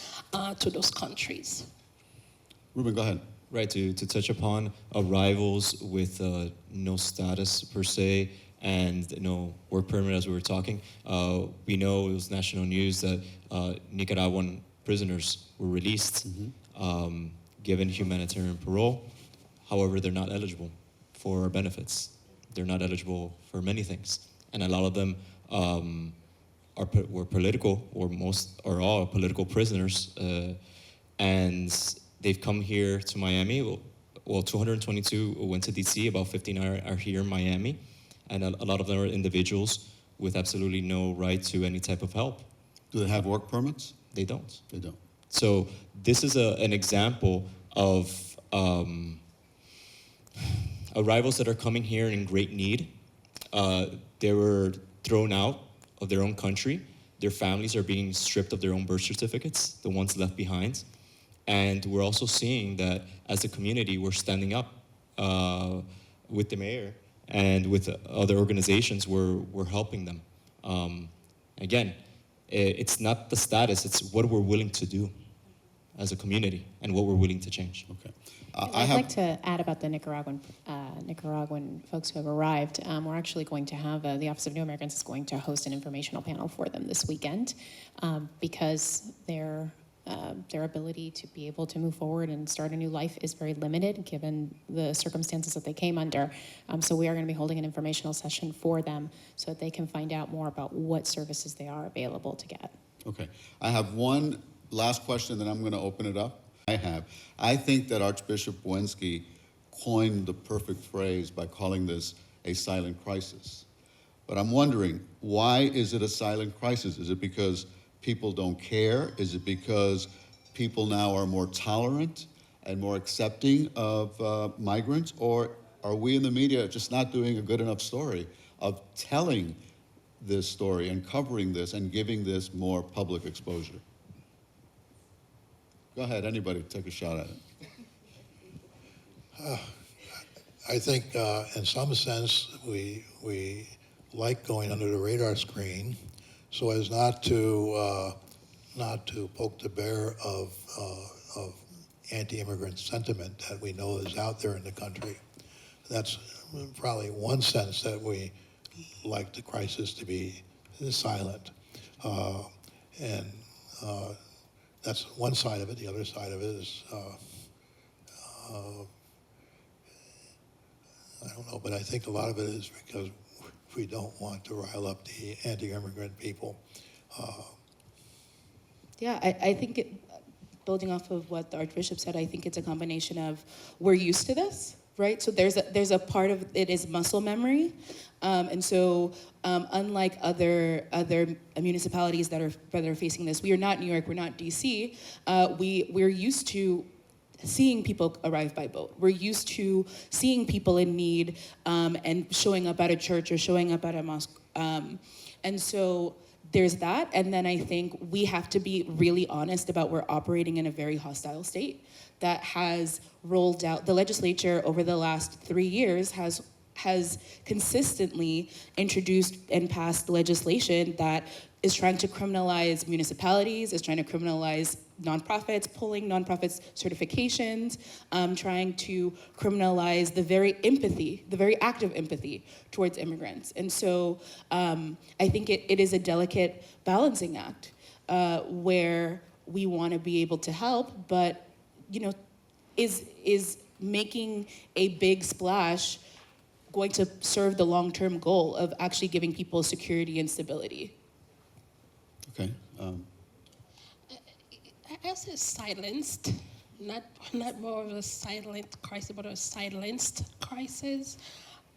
to those countries. Ruben, go ahead. Right, to touch upon arrivals with no status per se, and no work permit, as we were talking. We know it was national news that Nicaraguan prisoners were released, given humanitarian parole. However, they're not eligible for our benefits. They're not eligible for many things. And a lot of them were political, or most or all political prisoners. And they've come here to Miami. Well, 222 went to DC, about 15 are here in Miami. And a lot of them are individuals with absolutely no right to any type of help. Do they have work permits? They don't. They don't. So this is an example of arrivals that are coming here in great need. They were thrown out of their own country. Their families are being stripped of their own birth certificates, the ones left behind. And we're also seeing that as a community, we're standing up with the mayor and with other organizations. We're helping them. Again, it's not the status, it's what we're willing to do as a community and what we're willing to change. Okay. I'd like to add about the Nicaraguan folks who have arrived. We're actually going to have, the Office of New Americans is going to host an informational panel for them this weekend because their ability to be able to move forward and start a new life is very limited given the circumstances that they came under. So we are going to be holding an informational session for them so that they can find out more about what services they are available to get. Okay. I have one last question, then I'm going to open it up. I think that Archbishop Bowensky coined the perfect phrase by calling this a silent crisis. But I'm wondering, why is it a silent crisis? Is it because people don't care? Is it because people now are more tolerant and more accepting of migrants? Or are we in the media just not doing a good enough story of telling this story and covering this and giving this more public exposure? Go ahead, anybody, take a shot at it. I think in some sense we like going under the radar screen so as not to poke the bear of anti-immigrant sentiment that we know is out there in the country. That's probably one sense that we like the crisis to be silent. That's one side of it. The other side of it is, I don't know, but I think a lot of it is because we don't want to rile up the anti-immigrant people. Yeah, I think building off of what the Archbishop said, I think it's a combination of we're used to this, right? So there's a part of it is muscle memory, and so unlike other municipalities that are facing this, we are not New York, we're not DC. We're used to seeing people arrive by boat. We're used to seeing people in need and showing up at a church or showing up at a mosque, and so there's that. And then I think we have to be really honest about we're operating in a very hostile state that has rolled out, the legislature over the last 3 years has consistently introduced and passed legislation that is trying to criminalize municipalities, is trying to criminalize nonprofits, pulling nonprofits certifications, trying to criminalize the very act of empathy towards immigrants. And so I think it is a delicate balancing act where we want to be able to help, but is making a big splash going to serve the long-term goal of actually giving people security and stability? Okay. I say silenced, not more of a silent crisis, but a silenced crisis.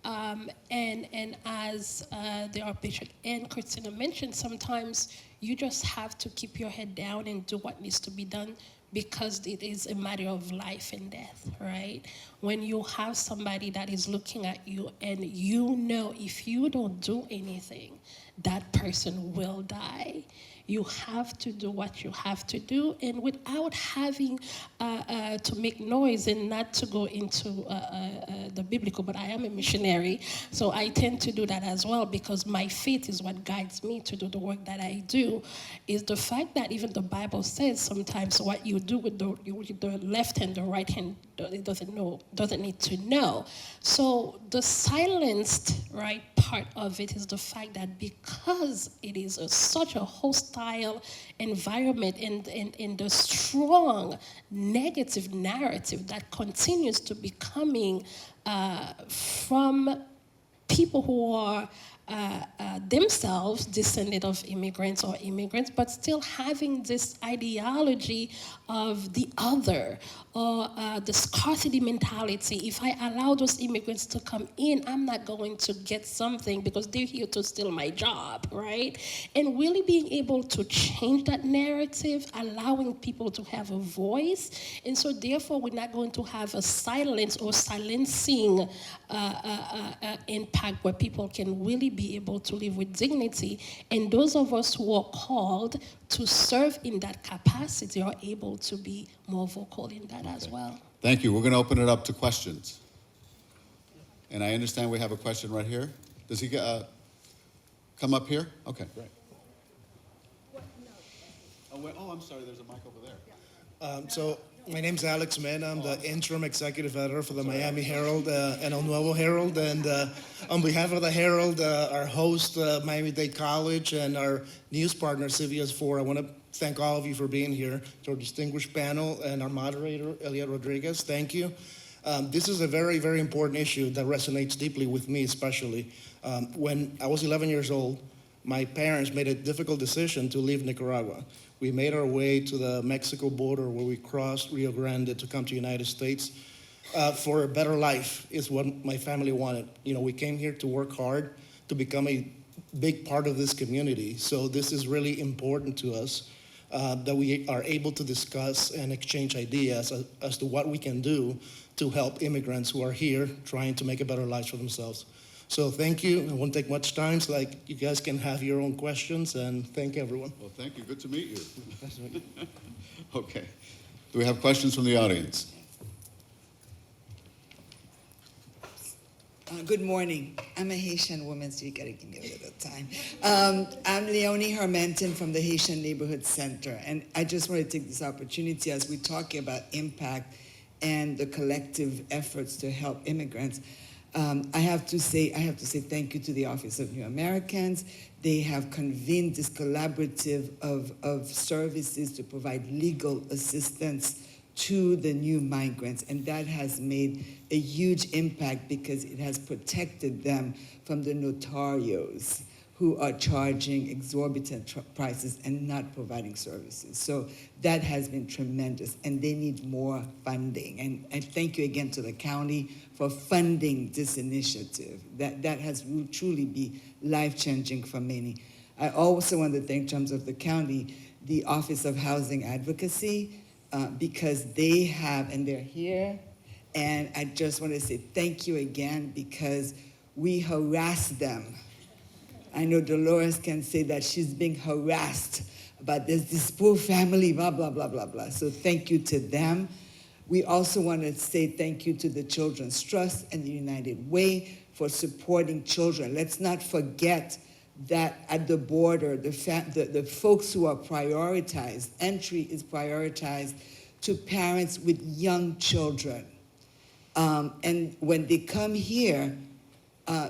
And as the Archbishop and Christina mentioned, sometimes you just have to keep your head down and do what needs to be done because it is a matter of life and death, right? When you have somebody that is looking at you and you know if you don't do anything, that person will die. You have to do what you have to do, and without having to make noise and not to go into the biblical, but I am a missionary, so I tend to do that as well because my faith is what guides me to do the work that I do, is the fact that even the Bible says sometimes what you do with the left hand, the right hand, it doesn't need to know. So the silenced, right, part of it is the fact that because it is such a hostile environment and the strong negative narrative that continues to be coming from people who are themselves descended of immigrants or immigrants, but still having this ideology of the other or the scarcity mentality. If I allow those immigrants to come in, I'm not going to get something because they're here to steal my job, right? And really being able to change that narrative, allowing people to have a voice. And so therefore, we're not going to have a silence or silencing impact where people can really be able to live with dignity. And those of us who are called to serve in that capacity are able to be more vocal in that as well. Thank you. We're going to open it up to questions. And I understand we have a question right here. Does he come up here? Okay, great. Oh, I'm sorry. There's a mic over there. So my name's Alex Mena. I'm the interim executive editor for the Miami Herald and El Nuevo Herald. And on behalf of the Herald, our host, Miami-Dade College, and our news partner, CBS4, I want to thank all of you for being here, to our distinguished panel, and our moderator, Elia Rodriguez. Thank you. This is a very, very important issue that resonates deeply with me, especially. When I was 11 years old, my parents made a difficult decision to leave Nicaragua. We made our way to the Mexico border where we crossed Rio Grande to come to the United States for a better life is what my family wanted. You know, we came here to work hard to become a big part of this community. So this is really important to us that we are able to discuss and exchange ideas as to what we can do to help immigrants who are here trying to make a better life for themselves. So thank you. I won't take much time, so you guys can have your own questions, and thank everyone. Well, thank you. Good to meet you. Okay. Do we have questions from the audience? Good morning. I'm a Haitian woman, so you gotta give me a little time. I'm Leonie Hermenton from the Haitian Neighborhood Center, and I just want to take this opportunity as we're talking about impact and the collective efforts to help immigrants. I have to say thank you to the Office of New Americans. They have convened this collaborative of services to provide legal assistance to the new migrants, and that has made a huge impact because it has protected them from the notarios who are charging exorbitant prices and not providing services. So that has been tremendous, and they need more funding. And thank you again to the county for funding this initiative. That has truly be life-changing for many. I also want to thank, in terms of the county, the Office of Housing Advocacy, because they have, and they're here, and I just want to say thank you again, because we harass them. I know Dolores can say that she's being harassed about this poor family, blah, blah, blah, blah, blah. So thank you to them. We also want to say thank you to the Children's Trust and the United Way for supporting children. Let's not forget that at the border, the folks who are prioritized, entry is prioritized to parents with young children. And when they come here,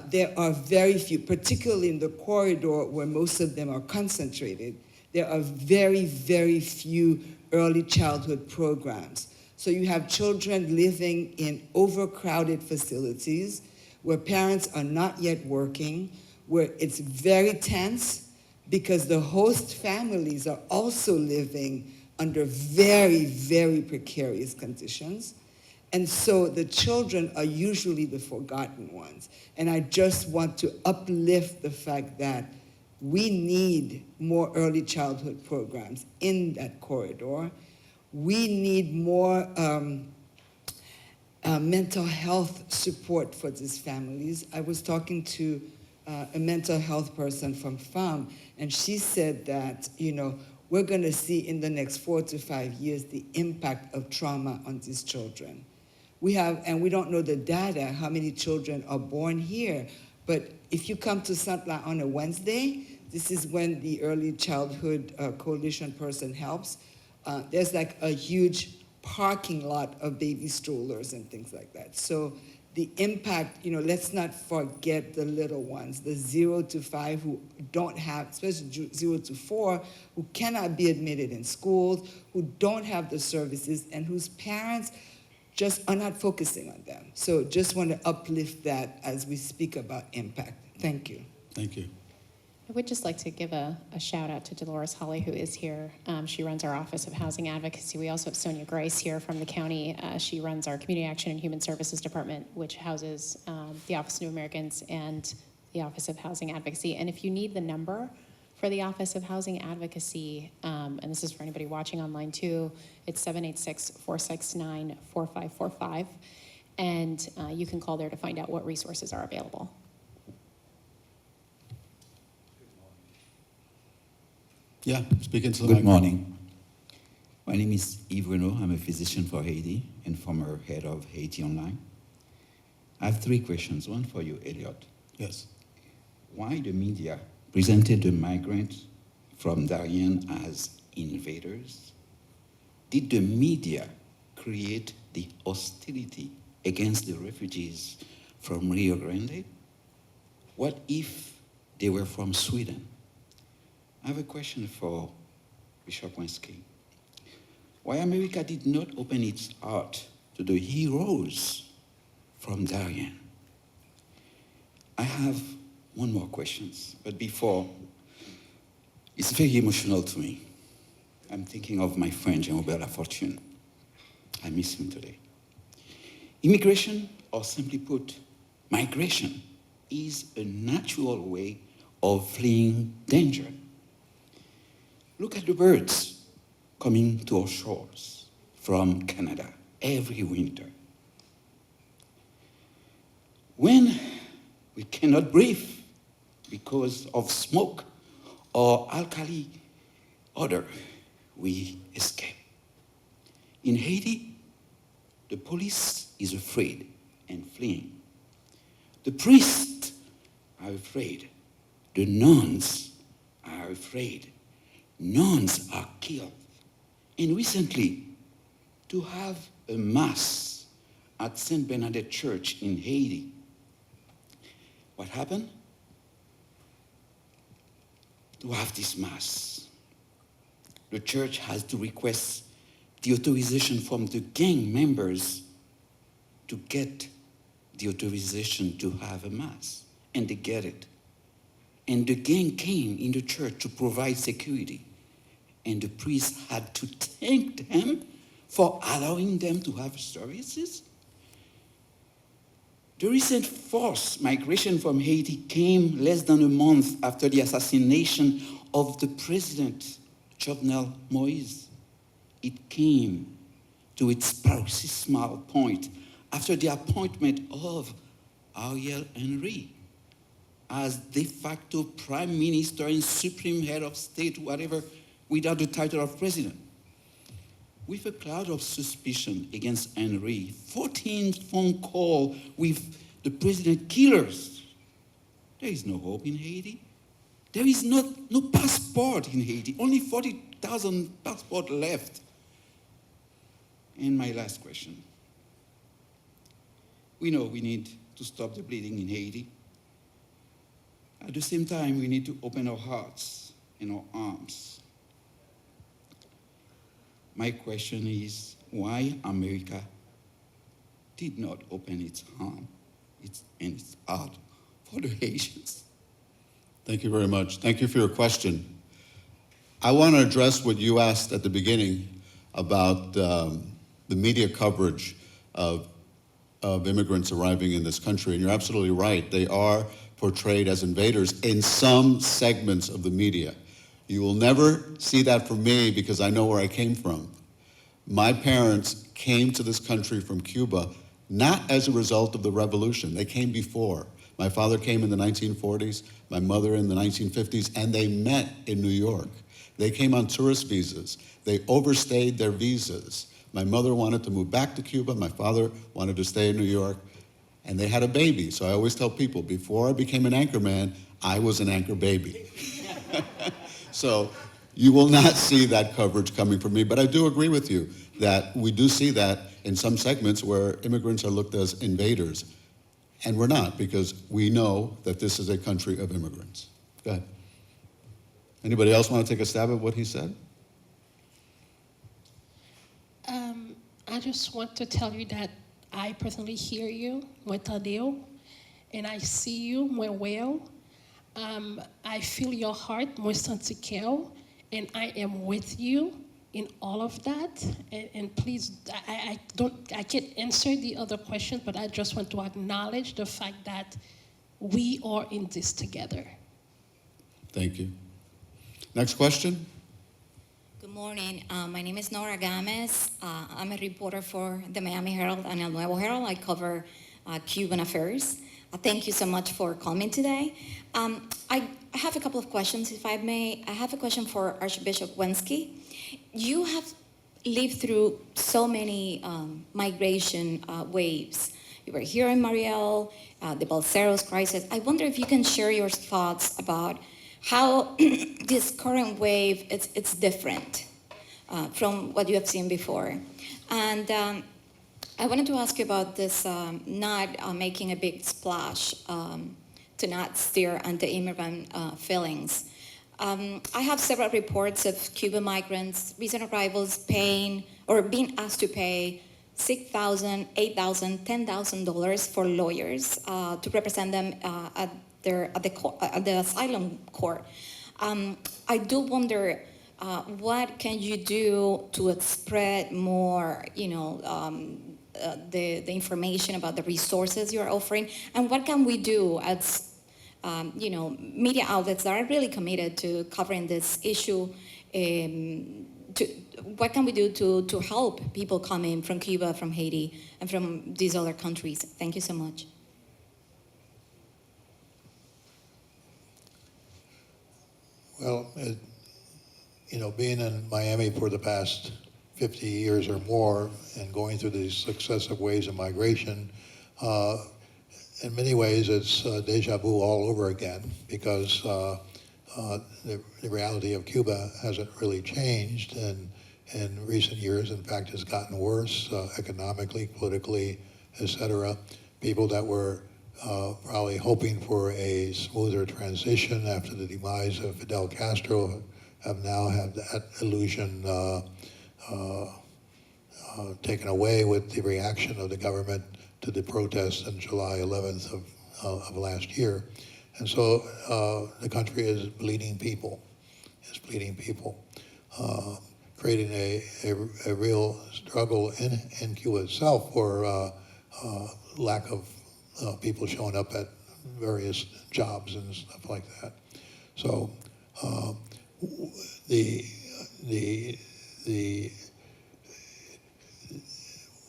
there are very few, particularly in the corridor where most of them are concentrated, there are very, very few early childhood programs. So you have children living in overcrowded facilities where parents are not yet working, where it's very tense because the host families are also living under very, very precarious conditions. And so the children are usually the forgotten ones. And I just want to uplift the fact that we need more early childhood programs in that corridor. We need more mental health support for these families. I was talking to a mental health person from FAM, and she said that, we're going to see in the next 4 to 5 years the impact of trauma on these children. We have, and we don't know the data, how many children are born here, but if you come to Santla on a Wednesday, this is when the Early Childhood Coalition person helps. There's like a huge parking lot of baby strollers and things like that. So the impact, let's not forget the little ones, the 0 to 5 who don't have, especially 0 to 4, who cannot be admitted in schools, who don't have the services, and whose parents just are not focusing on them. So just want to uplift that as we speak about impact. Thank you. Thank you. I would just like to give a shout out to Dolores Holly, who is here. She runs our Office of Housing Advocacy. We also have Sonia Grace here from the county. She runs our Community Action and Human Services Department, which houses the Office of New Americans and the Office of Housing Advocacy. And if you need the number for the Office of Housing Advocacy, and this is for anybody watching online too, it's 786-469-4545. And you can call there to find out what resources are available. Yeah, speaking to the Good microphone. morning. My name is Yves Renaud. I'm a physician for Haiti and former head of Haiti Online. I have 3 questions. One for you, Elliot. Yes. Why the media presented the migrants from Darien as invaders? Did the media create the hostility against the refugees from Rio Grande? What if they were from Sweden? I have a question for Bishop Wensky. Why America did not open its heart to the heroes from Darien? I have one more question, but before, it's very emotional to me. I'm thinking of my friend Jean-Robert Lafortune. I miss him today. Immigration, or simply put, migration, is a natural way of fleeing danger. Look at the birds coming to our shores from Canada every winter. When we cannot breathe because of smoke or alkali odor, we escape. In Haiti, the police is afraid and fleeing. The priests are afraid. The nuns are afraid. Nuns are killed. And recently, to have a mass at Saint Bernadette Church in Haiti, what happened? To have this mass, the church has to request the authorization from the gang members to get the authorization to have a mass, and they get it. and the gang came in the church to provide security. And the priest had to thank them for allowing them to have services. The recent forced migration from Haiti came less than a month after the assassination of the president, Jovenel Moïse. It came to its paroxysmal point after the appointment of Ariel Henry as de facto prime minister and supreme head of state, whatever, without the title of president. With a cloud of suspicion against Henry, 14 phone calls with the president killers, there is no hope in Haiti. There is no passport in Haiti, only 40,000 passports left. And my last question. We know we need to stop the bleeding in Haiti. At the same time, we need to open our hearts and our arms. My question is, why America did not open its arm and its heart for the Haitians? Thank you very much. Thank you for your question. I want to address what you asked at the beginning about the media coverage of immigrants arriving in this country. And you're absolutely right. They are portrayed as invaders in some segments of the media. You will never see that from me because I know where I came from. My parents came to this country from Cuba not as a result of the revolution. They came before. My father came in the 1940s, my mother in the 1950s, and they met in New York. They came on tourist visas. They overstayed their visas. My mother wanted to move back to Cuba. My father wanted to stay in New York. And they had a baby. So I always tell people, before I became an anchor man, I was an anchor baby. So you will not see that coverage coming from me. But I do agree with you that we do see that in some segments where immigrants are looked as invaders. And we're not, because we know that this is a country of immigrants. Go ahead. Anybody else want to take a stab at what he said? I just want to tell you that I personally hear you, Tadeo, and I see you, well. I feel your heart, Santiquel, and I am with you in all of that. And please, I can't answer the other questions, but I just want to acknowledge the fact that we are in this together. Thank you. Next question. Good morning. My name is Nora Gomez. I'm a reporter for the Miami Herald and El Nuevo Herald. I cover Cuban affairs. Thank you so much for coming today. I have a couple of questions, if I may. I have a question for Archbishop Wensky. You have lived through so many migration waves. You were here in Mariel, the Balseros crisis. I wonder if you can share your thoughts about how this current wave, it's different from what you have seen before. And I wanted to ask you about this not making a big splash to not stir anti-immigrant feelings. I have several reports of Cuban migrants, recent arrivals paying or being asked to pay $6,000, $8,000, $10,000 for lawyers to represent them at the asylum court. I do wonder what can you do to spread more, the information about the resources you're offering, and what can we do as media outlets that are really committed to covering this issue? What can we do to help people coming from Cuba, from Haiti, and from these other countries? Thank you so much. Well, being in Miami for the past 50 years or more and going through these successive waves of migration, in many ways it's deja vu all over again, because the reality of Cuba hasn't really changed in recent years. In fact, it's gotten worse economically, politically, etc. People that were probably hoping for a smoother transition after the demise of Fidel Castro have now had that illusion taken away with the reaction of the government to the protests on July 11th of last year. And so the country is bleeding people, creating a real struggle in Cuba itself for lack of people showing up at various jobs and stuff like that. So the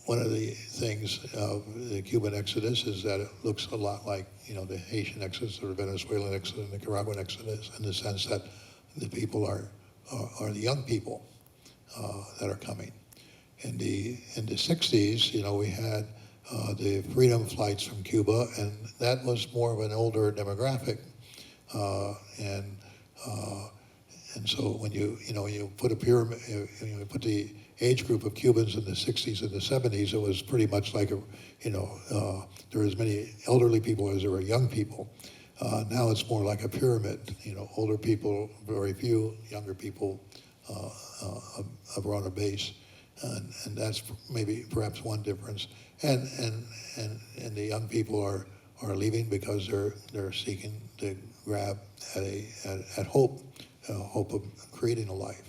one of the things of the Cuban exodus is that it looks a lot like, the Haitian exodus or the Venezuelan exodus and the Nicaraguan exodus, in the sense that the people are the young people that are coming. In the 60s, we had the freedom flights from Cuba, and that was more of an older demographic. And so when you put a pyramid, you put the age group of Cubans in the 60s and the 70s, it was pretty much like there were as many elderly people as there were young people. Now it's more like a pyramid. Older people, very few; younger people, a broader base, and that's perhaps one difference. And the young people are leaving because they're seeking to grab at hope of creating a life.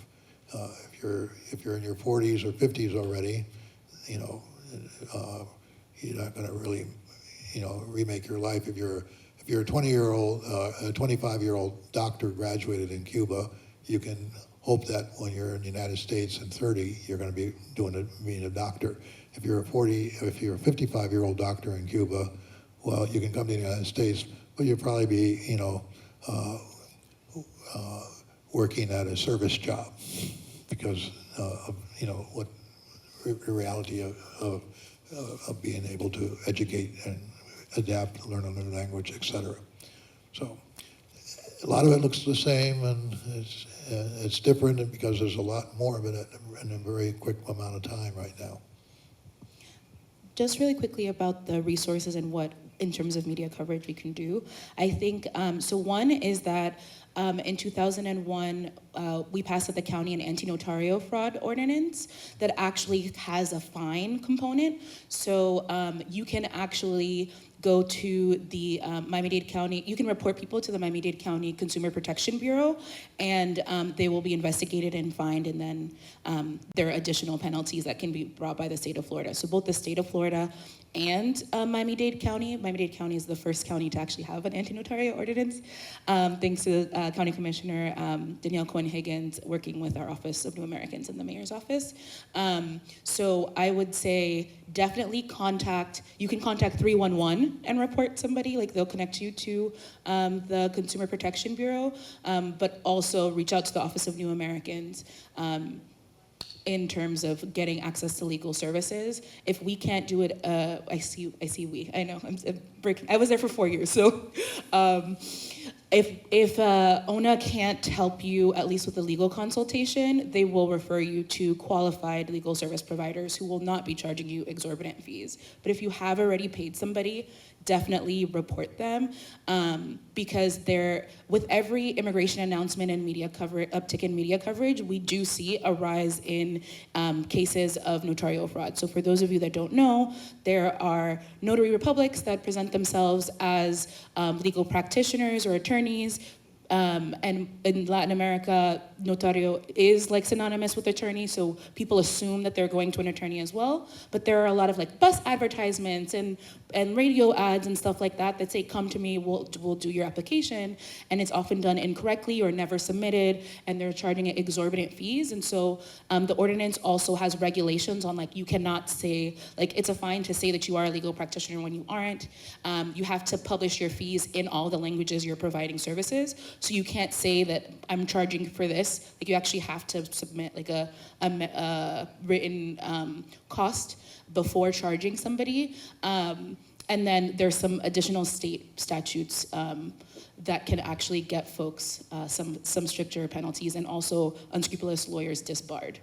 If you're in your 40s or 50s already, you're not going to really, remake your life. If you're a 20-year-old, a 25-year-old doctor graduated in Cuba, you can hope that when you're in the United States in 30, you're going to be being a doctor. If you're a 55-year-old doctor in Cuba, well, you can come to the United States, but you'll probably be, working at a service job because of what the reality of being able to educate and adapt, learn another language, etc. So a lot of it looks the same, and it's different because there's a lot more of it in a very quick amount of time right now. Just really quickly about the resources and what, in terms of media coverage, we can do. I think, so one is that in 2001, we passed at the county an anti-notario fraud ordinance that actually has a fine component. So you can actually go to the Miami-Dade County, you can report people to the Miami-Dade County Consumer Protection Bureau, and they will be investigated and fined, and then there are additional penalties that can be brought by the state of Florida. So both the state of Florida and Miami-Dade County is the first county to actually have an anti-notario ordinance, thanks to County Commissioner Danielle Cohen-Higgins working with our Office of New Americans and the Mayor's Office. So I would say definitely you can contact 311 and report somebody, like they'll connect you to the Consumer Protection Bureau, but also reach out to the Office of New Americans in terms of getting access to legal services. If we can't do it, I know, I'm breaking, I was there for 4 years, so if ONA can't help you, at least with a legal consultation, they will refer you to qualified legal service providers who will not be charging you exorbitant fees. But if you have already paid somebody, definitely report them, because with every immigration announcement and uptick in media coverage, we do see a rise in cases of notarial fraud. So for those of you that don't know, there are notary republics that present themselves as legal practitioners or attorneys. And in Latin America, notario is like synonymous with attorney, so people assume that they're going to an attorney as well. But there are a lot of like bus advertisements and radio ads and stuff like that say, come to me, we'll do your application. And it's often done incorrectly or never submitted, and they're charging exorbitant fees. And so the ordinance also has regulations on like, you cannot say, like it's a fine to say that you are a legal practitioner when you aren't. You have to publish your fees in all the languages you're providing services. So you can't say that I'm charging for this. Like you actually have to submit like a written cost before charging somebody. And then there's some additional state statutes that can actually get folks some stricter penalties, and also unscrupulous lawyers disbarred.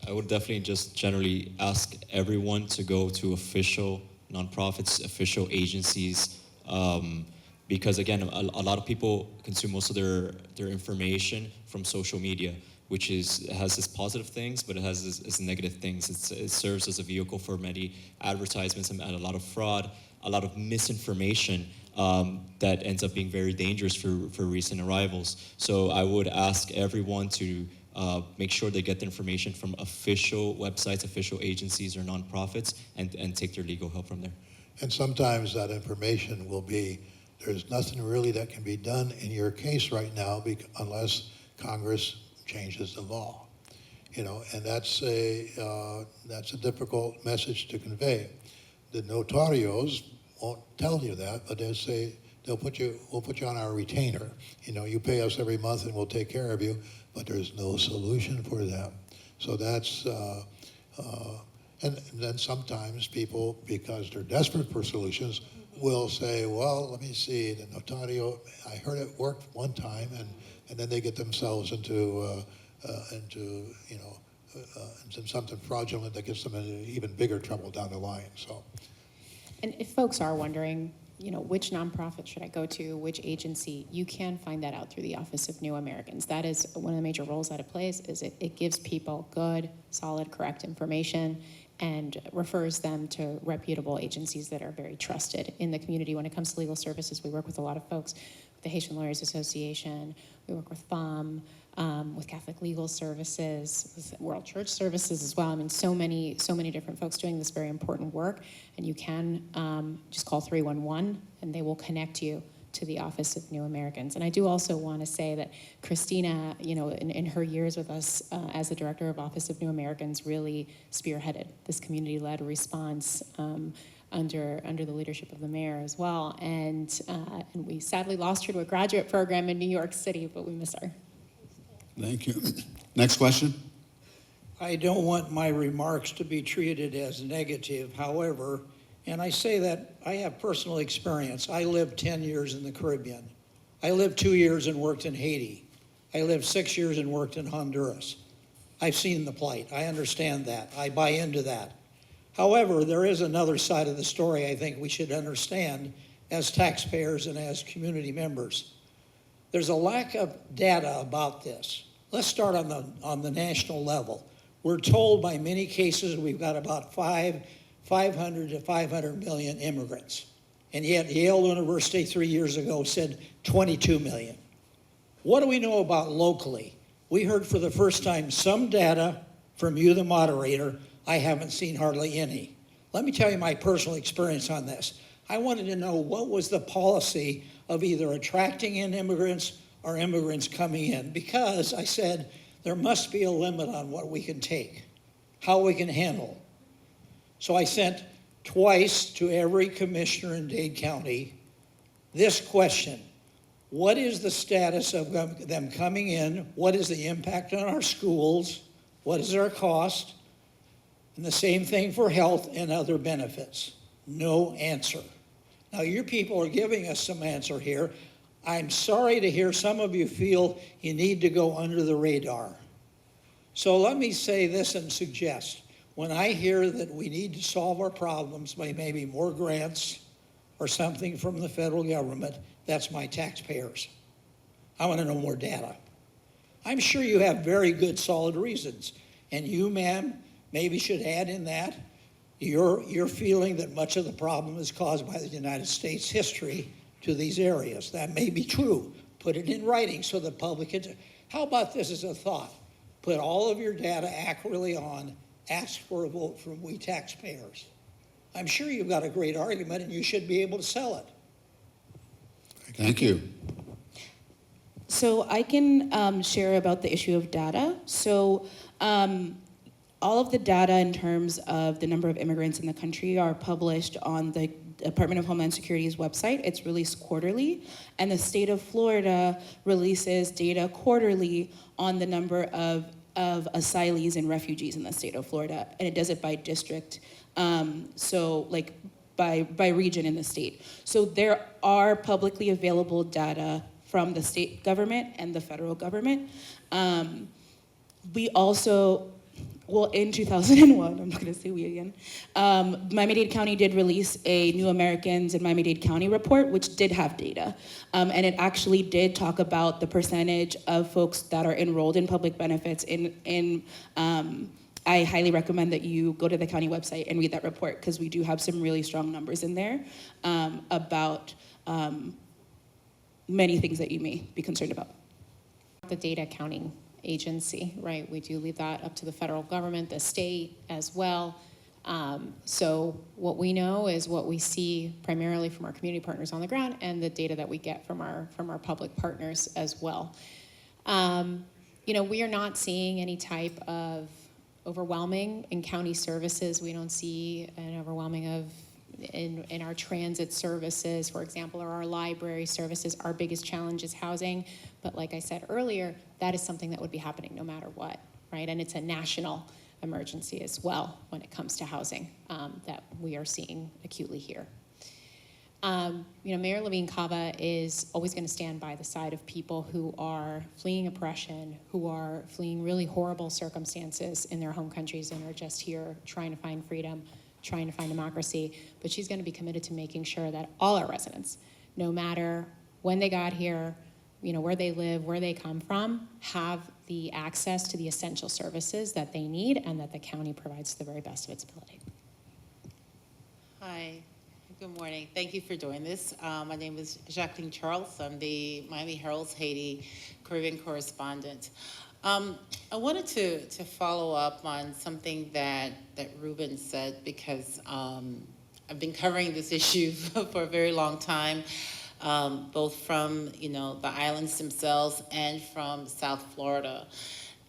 I would definitely just generally ask everyone to go to official nonprofits, official agencies, because again, a lot of people consume most of their information from social media, which has its positive things, but it has its negative things. It serves as a vehicle for many advertisements and a lot of fraud, a lot of misinformation. that ends up being very dangerous for recent arrivals. So I would ask everyone to make sure they get the information from official websites, official agencies, or nonprofits, and take their legal help from there. And sometimes that information will be, there's nothing really that can be done in your case right now unless Congress changes the law. You know, and that's a difficult message to convey. The notarios won't tell you that, but they'll say, we'll put you on our retainer. You know, you pay us every month and we'll take care of you, but there's no solution for them. So that's, and then sometimes people, because they're desperate for solutions, will say, well, let me see, the notario, I heard it worked one time, and then they get themselves into something fraudulent that gets them in even bigger trouble down the line. So, And if folks are wondering, you know, which nonprofit should I go to, which agency, you can find that out through the Office of New Americans. That is one of the major roles that it plays, is it gives people good, solid, correct information and refers them to reputable agencies that are very trusted in the community. When it comes to legal services, we work with a lot of folks, the Haitian Lawyers Association, we work with FAM, with Catholic Legal Services, with World Church Services as well. I mean, so many different folks doing this very important work, and you can just call 311 and they will connect you to the Office of New Americans. And I do also want to say that Christina, you know, in her years with us as the director of Office of New Americans, really spearheaded this community-led response under the leadership of the mayor as well. And we sadly lost her to a graduate program in New York City, but we miss her. Thank you. Next question. I don't want my remarks to be treated as negative, however, and I say that I have personal experience. I lived 10 years in the Caribbean. I lived 2 years and worked in Haiti. I lived 6 years and worked in Honduras. I've seen the plight. I understand that. I buy into that. However, there is another side of the story I think we should understand as taxpayers and as community members. There's a lack of data about this. Let's start on the national level. We're told by many cases we've got about 500 to 500 million immigrants. And yet Yale University 3 years ago said 22 million. What do we know about locally? We heard for the first time some data from you, the moderator. I haven't seen hardly any. Let me tell you my personal experience on this. I wanted to know what was the policy of either attracting in immigrants or immigrants coming in, because I said there must be a limit on what we can take, how we can handle. So I sent twice to every commissioner in Dade County this question: what is the status of them coming in? What is the impact on our schools? What is their cost? And the same thing for health and other benefits. No answer. Now, your people are giving us some answer here. I'm sorry to hear some of you feel you need to go under the radar. So let me say this and suggest, when I hear that we need to solve our problems by maybe more grants or something from the federal government, that's my taxpayers. I want to know more data. I'm sure you have very good, solid reasons. And you, ma'am, maybe should add in that your feeling that much of the problem is caused by the United States history to these areas. That may be true. Put it in writing so the public can. How about this as a thought? Put all of your data accurately on, ask for a vote from we taxpayers. I'm sure you've got a great argument and you should be able to sell it. Thank you. So I can share about the issue of data. So all of the data in terms of the number of immigrants in the country are published on the Department of Homeland Security's website. It's released quarterly, and the state of Florida releases data quarterly on the number of asylees and refugees in the state of Florida, and it does it by district, so like by region in the state. So there are publicly available data from the state government and the federal government. We also, well, in 2001, I'm not gonna say we again, Miami-Dade County did release a New Americans in Miami-Dade County report, which did have data. And it actually did talk about the percentage of folks that are enrolled in public benefits I highly recommend that you go to the county website and read that report, because we do have some really strong numbers in there about many things that you may be concerned about. The data counting agency, right? We do leave that up to the federal government, the state as well. So what we know is what we see primarily from our community partners on the ground and the data that we get from our public partners as well. We are not seeing any type of overwhelming in county services. We don't see an overwhelming of in our transit services, for example, or our library services. Our biggest challenge is housing, but like I said earlier, that is something that would be happening no matter what, right? And it's a national emergency as well when it comes to housing that we are seeing acutely here. Mayor Levine Cava is always going to stand by the side of people who are fleeing oppression, who are fleeing really horrible circumstances in their home countries and are just here trying to find freedom, trying to find democracy. But she's going to be committed to making sure that all our residents, no matter when they got here, where they live, where they come from, have the access to the essential services that they need and that the county provides to the very best of its ability. Hi, good morning. Thank you for doing this. My name is Jacqueline Charles. I'm the Miami Herald's Haiti Caribbean correspondent. I wanted to follow up on something that Ruben said, because I've been covering this issue for a very long time. Both from the islands themselves and from South Florida.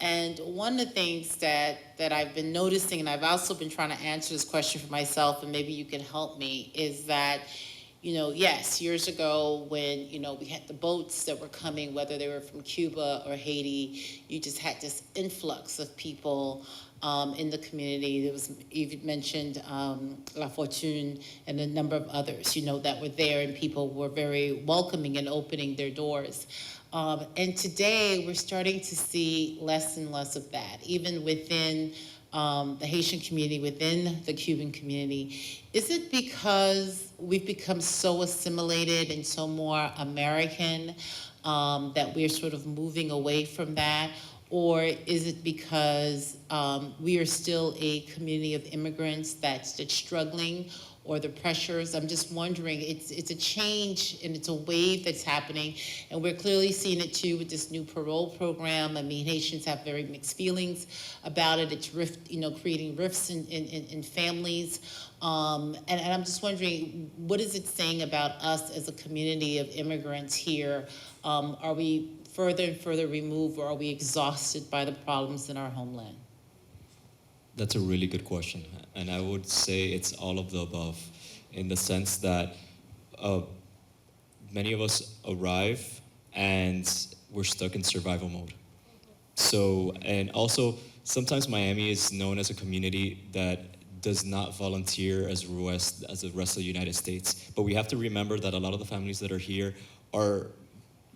And one of the things that I've been noticing, and I've also been trying to answer this question for myself, and maybe you can help me, is that, yes, years ago when, we had the boats that were coming, whether they were from Cuba or Haiti, you just had this influx of people in the community. There was, you mentioned La Fortune and a number of others, that were there, and people were very welcoming and opening their doors. And today we're starting to see less and less of that, even within the Haitian community, within the Cuban community. Is it because we've become so assimilated and so more American that we're sort of moving away from that? Or is it because we are still a community of immigrants that's struggling, or the pressures? I'm just wondering, it's a change and it's a wave that's happening, and we're clearly seeing it too with this new parole program. I mean, Haitians have very mixed feelings about it. It's creating rifts in families. And I'm just wondering, what is it saying about us as a community of immigrants here? Are we further and further removed, or are we exhausted by the problems in our homeland? That's a really good question, and I would say it's all of the above, in the sense that many of us arrive and we're stuck in survival mode. So, and also, sometimes Miami is known as a community that does not volunteer as the rest of the United States. But we have to remember that a lot of the families that are here are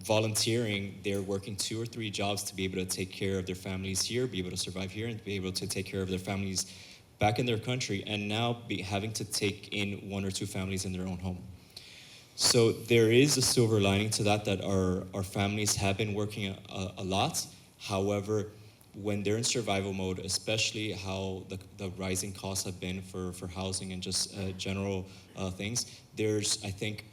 volunteering. They're working 2 or 3 jobs to be able to take care of their families here, be able to survive here, and be able to take care of their families back in their country, and now having to take in 1 or 2 families in their own home. So there is a silver lining to that our families have been working a lot. However, when they're in survival mode, especially how the rising costs have been for housing and just general things, there's, I think,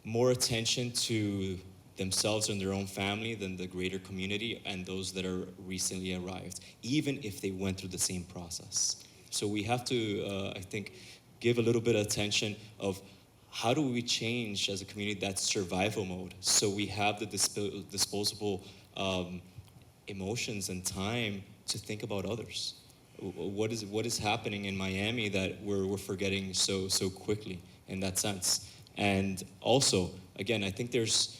more attention to themselves and their own family than the greater community and those that are recently arrived, even if they went through the same process. So we have to, I think, give a little bit of attention of how do we change as a community that survival mode, so we have the disposable emotions and time to think about others. What is happening in Miami that we're forgetting so quickly in that sense? And also, again, I think there's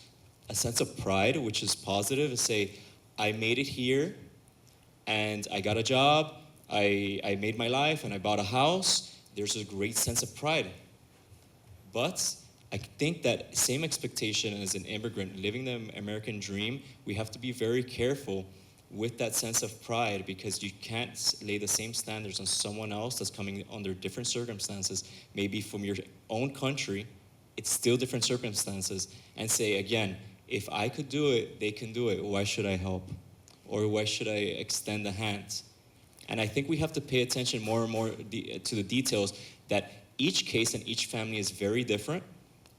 a sense of pride, which is positive, to say, I made it here, and I got a job, I made my life, and I bought a house. There's a great sense of pride. But I think that same expectation as an immigrant living the American dream, we have to be very careful with that sense of pride, because you can't lay the same standards on someone else that's coming under different circumstances, maybe from your own country. It's still different circumstances, and say, again, if I could do it, they can do it. Why should I help? Or why should I extend a hand? And I think we have to pay attention more and more to the details, that each case and each family is very different,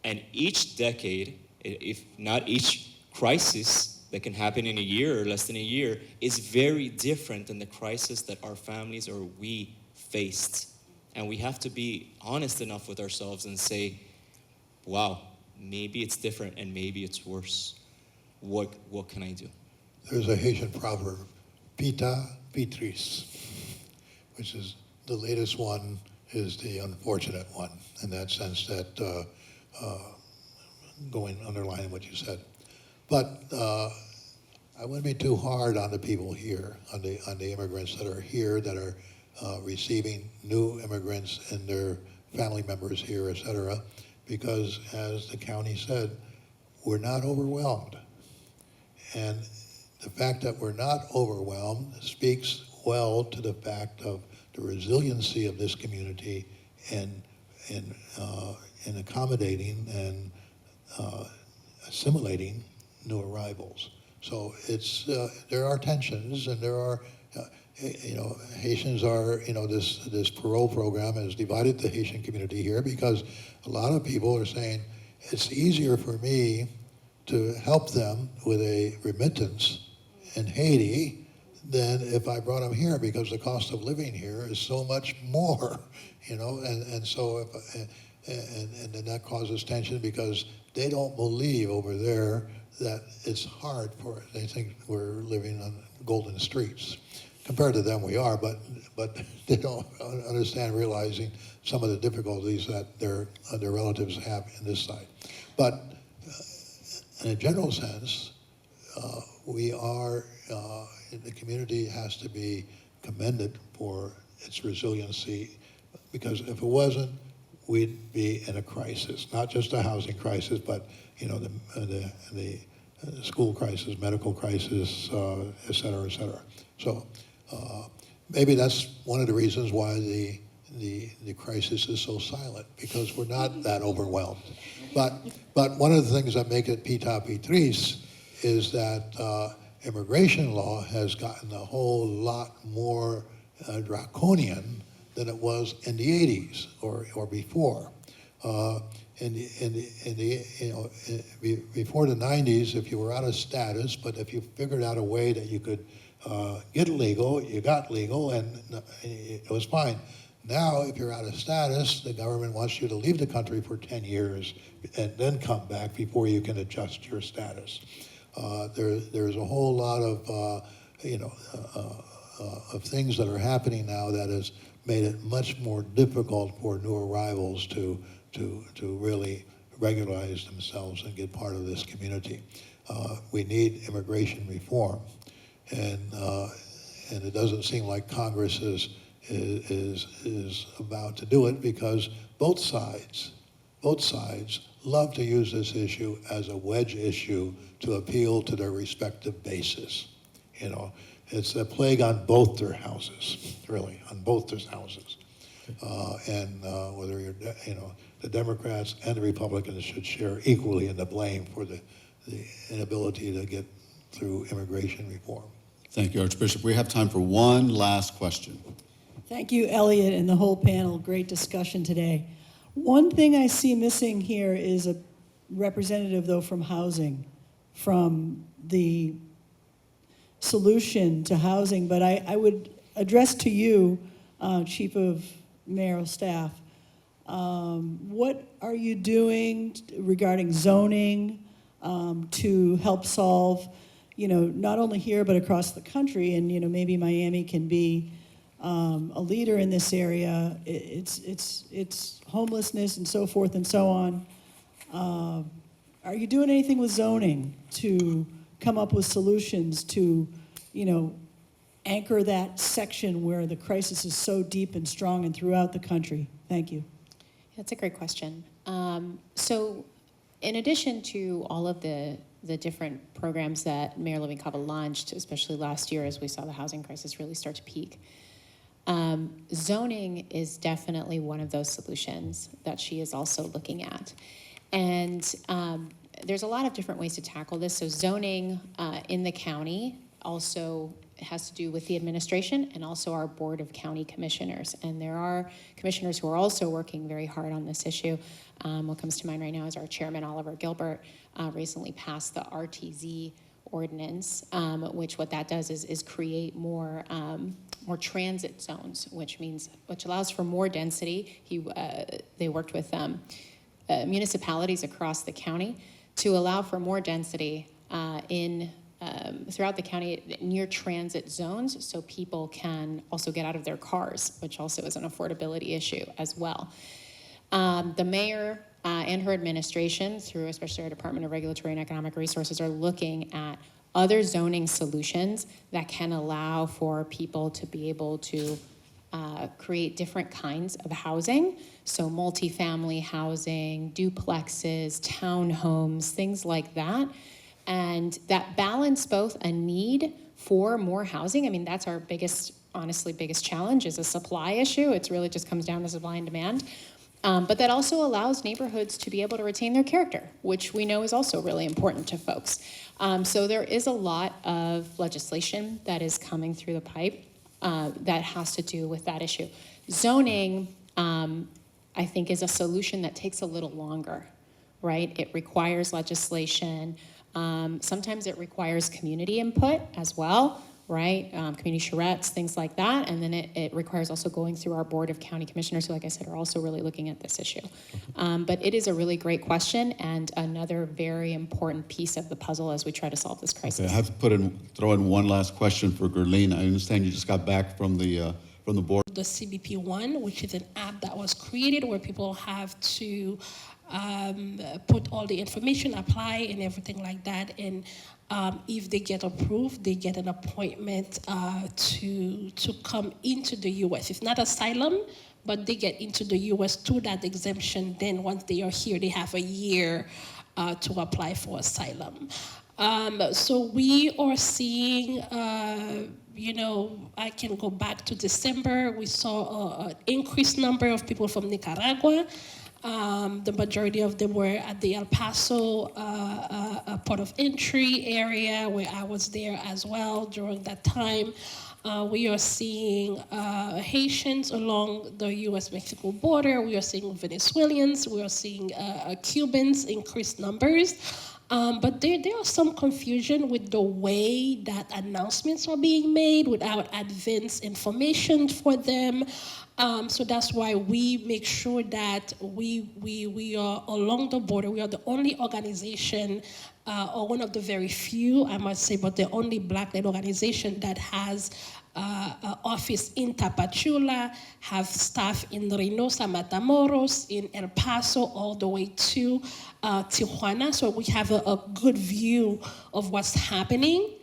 And each decade, if not each crisis that can happen in a year or less than a year, is very different than the crisis that our families or we faced. And we have to be honest enough with ourselves and say, wow, maybe it's different and maybe it's worse. What can I do? There's a Haitian proverb, pita pitris, which is the latest one is the unfortunate one, in that sense that underlining what you said. But I wouldn't be too hard on the people here, on the immigrants that are here, that are receiving new immigrants and their family members here, et cetera, because as the county said, we're not overwhelmed. And the fact that we're not overwhelmed speaks well to the fact of the resiliency of this community in accommodating and assimilating new arrivals. So it's there are tensions, and there are Haitians are this parole program has divided the Haitian community here, because a lot of people are saying it's easier for me to help them with a remittance in Haiti than if I brought them here, because the cost of living here is so much more, and so and then that causes tension, because they don't believe over there that it's hard for, they think we're living on golden streets. Compared to them we are, but they don't understand, realizing some of the difficulties that their relatives have in this side. But in a general sense, we are, the community has to be commended for its resiliency, because if it wasn't, we'd be in a crisis, not just a housing crisis, but the school crisis, medical crisis, et cetera, et cetera. So maybe that's one of the reasons why the crisis is so silent, because we're not that overwhelmed. But one of the things that make it pita pitris is that immigration law has gotten a whole lot more draconian than it was in the 80s or before. Before the 90s, if you were out of status, but if you figured out a way that you could get legal, you got legal, and it was fine. Now, if you're out of status, the government wants you to leave the country for 10 years and then come back before you can adjust your status. There's a whole lot of things that are happening now that has made it much more difficult for new arrivals to really regularize themselves and get part of this community. We need immigration reform, and it doesn't seem like Congress is about to do it, because both sides love to use this issue as a wedge issue to appeal to their respective bases. It's a plague on both their houses, really, on both their houses. And whether you're, the Democrats and the Republicans should share equally in the blame for the inability to get through immigration reform. Thank you, Archbishop. We have time for one last question. Thank you, Elliot, and the whole panel. Great discussion today. One thing I see missing here is a representative, though, from housing, from the solution to housing. But I would address to you, Chief of Mayoral Staff, what are you doing regarding zoning to help solve, not only here but across the country, and maybe Miami can be a leader in this area. It's homelessness and so forth and so on. Are you doing anything with zoning to come up with solutions to, anchor that section where the crisis is so deep and strong and throughout the country? Thank you. That's a great question. So in addition to all of the different programs that Mayor Living-Cava launched, especially last year as we saw the housing crisis really start to peak, zoning is definitely one of those solutions that she is also looking at. And there's a lot of different ways to tackle this. So zoning in the county also it has to do with the administration and also our Board of County Commissioners. And there are commissioners who are also working very hard on this issue. What comes to mind right now is our chairman, Oliver Gilbert, recently passed the RTZ ordinance, which what that does is create more transit zones, which allows for more density. They worked with municipalities across the county to allow for more density throughout the county near transit zones, so people can also get out of their cars, which also is an affordability issue as well. The mayor and her administration, through especially our Department of Regulatory and Economic Resources, are looking at other zoning solutions that can allow for people to be able to create different kinds of housing. So multifamily housing, duplexes, townhomes, things like that. And that balance both a need for more housing. I mean, that's our biggest challenge is a supply issue. It really just comes down to supply and demand. But that also allows neighborhoods to be able to retain their character, which we know is also really important to folks. So there is a lot of legislation that is coming through the pipe that has to do with that issue. Zoning, I think, is a solution that takes a little longer, right? It requires legislation. Sometimes it requires community input as well, right? Community charrettes, things like that. And then it requires also going through our Board of County Commissioners, who, like I said, are also really looking at this issue. But it is a really great question and another very important piece of the puzzle as we try to solve this crisis. Okay, I have to throw in one last question for Gerline. I understand you just got back from the board. The CBP One, which is an app that was created where people have to put all the information, apply, and everything like that. And if they get approved, they get an appointment to come into the U.S. It's not asylum, but they get into the U.S. through that exemption. Then once they are here, they have a year to apply for asylum. So we are seeing, I can go back to December. We saw an increased number of people from Nicaragua. The majority of them were at the El Paso port of entry area, where I was there as well during that time. We are seeing Haitians along the U.S.-Mexico border. We are seeing Venezuelans. We are seeing Cubans, increased numbers. But there is some confusion with the way that announcements are being made without advance information for them. So that's why we make sure that we are along the border. We are the only organization, or one of the very few, I must say, but the only Black-led organization that has office in Tapachula, have staff in Reynosa, Matamoros, in El Paso, all the way to Tijuana. So we have a good view of what's happening.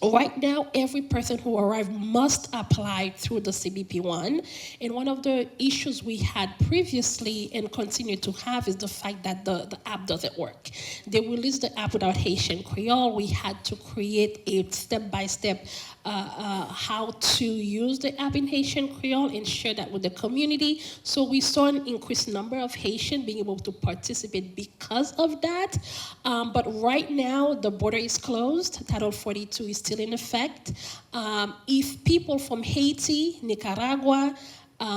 Right now, every person who arrived must apply through the CBP One. And one of the issues we had previously and continue to have is the fact that the app doesn't work. They released the app without Haitian Creole. We had to create a step-by-step how to use the app in Haitian Creole and share that with the community. So we saw an increased number of Haitians being able to participate because of that. But right now, the border is closed. Title 42 is still in effect. If people from Haiti, Nicaragua,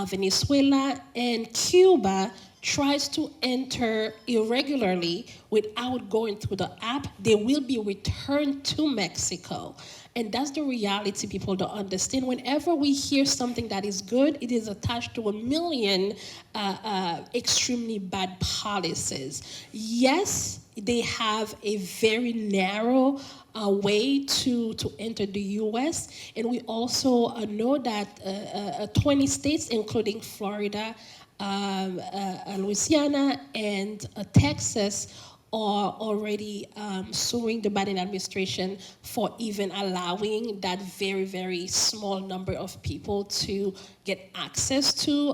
Venezuela, and Cuba tries to enter irregularly without going through the app, they will be returned to Mexico. And that's the reality people don't understand. Whenever we hear something that is good, it is attached to 1 million extremely bad policies. Yes, they have a very narrow way to enter the U.S. And we also know that 20 states, including Florida, Louisiana, and Texas, are already suing the Biden administration for even allowing that very, very small number of people to get access to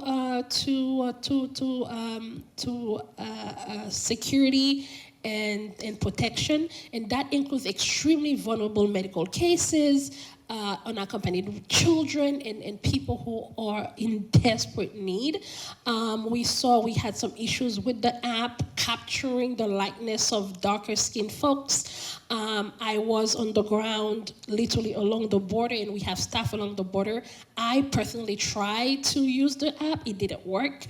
security and protection. And that includes extremely vulnerable medical cases, unaccompanied children and people who are in desperate need. We had some issues with the app capturing the likeness of darker skinned folks. I was on the ground literally along the border, and we have staff along the border. I personally tried to use the app, it didn't work.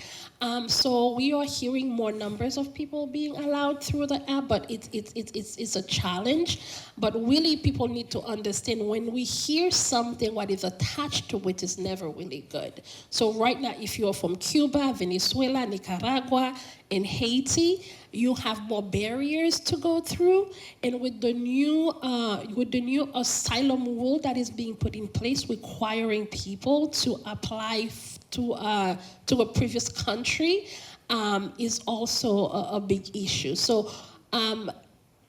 So we are hearing more numbers of people being allowed through the app, but it's a challenge. But really, people need to understand when we hear something, what is attached to it is never really good. So right now, if you're from Cuba, Venezuela, Nicaragua, and Haiti, you have more barriers to go through. And with the new asylum rule that is being put in place, requiring people to apply to a previous country, is also a big issue. So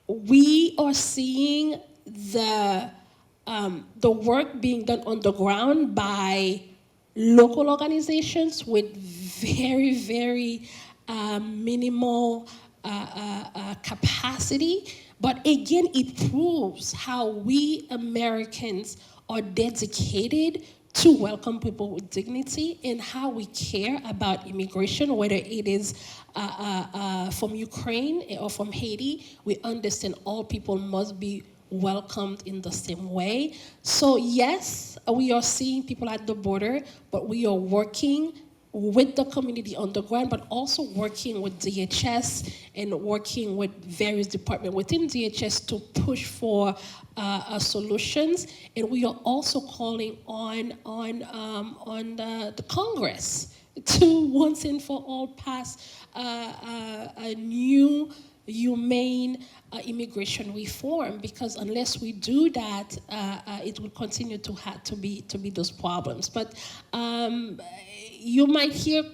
we are seeing the work being done on the ground by local organizations with very, very minimal capacity. But again, it proves how we Americans are dedicated to welcome people with dignity and how we care about immigration, whether it is from Ukraine or from Haiti. We understand all people must be welcomed in the same way. So yes, we are seeing people at the border, but we are working with the community on the ground, but also working with DHS and working with various departments within DHS to push for solutions. And we are also calling on the Congress to once and for all pass a new humane immigration reform, because unless we do that, it will continue to be those problems. But you might hear,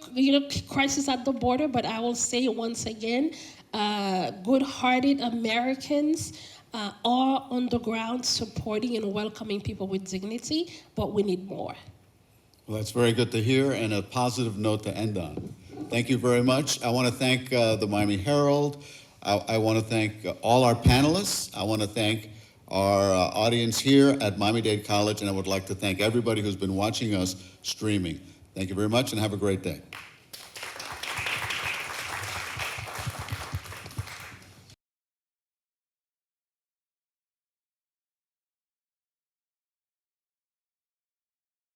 crisis at the border, but I will say once again, good-hearted Americans are on the ground supporting and welcoming people with dignity, but we need more. Well, that's very good to hear, and a positive note to end on. Thank you very much. I want to thank the Miami Herald. I want to thank all our panelists. I want to thank our audience here at Miami-Dade College, and I would like to thank everybody who's been watching us streaming. Thank you very much, and have a great day.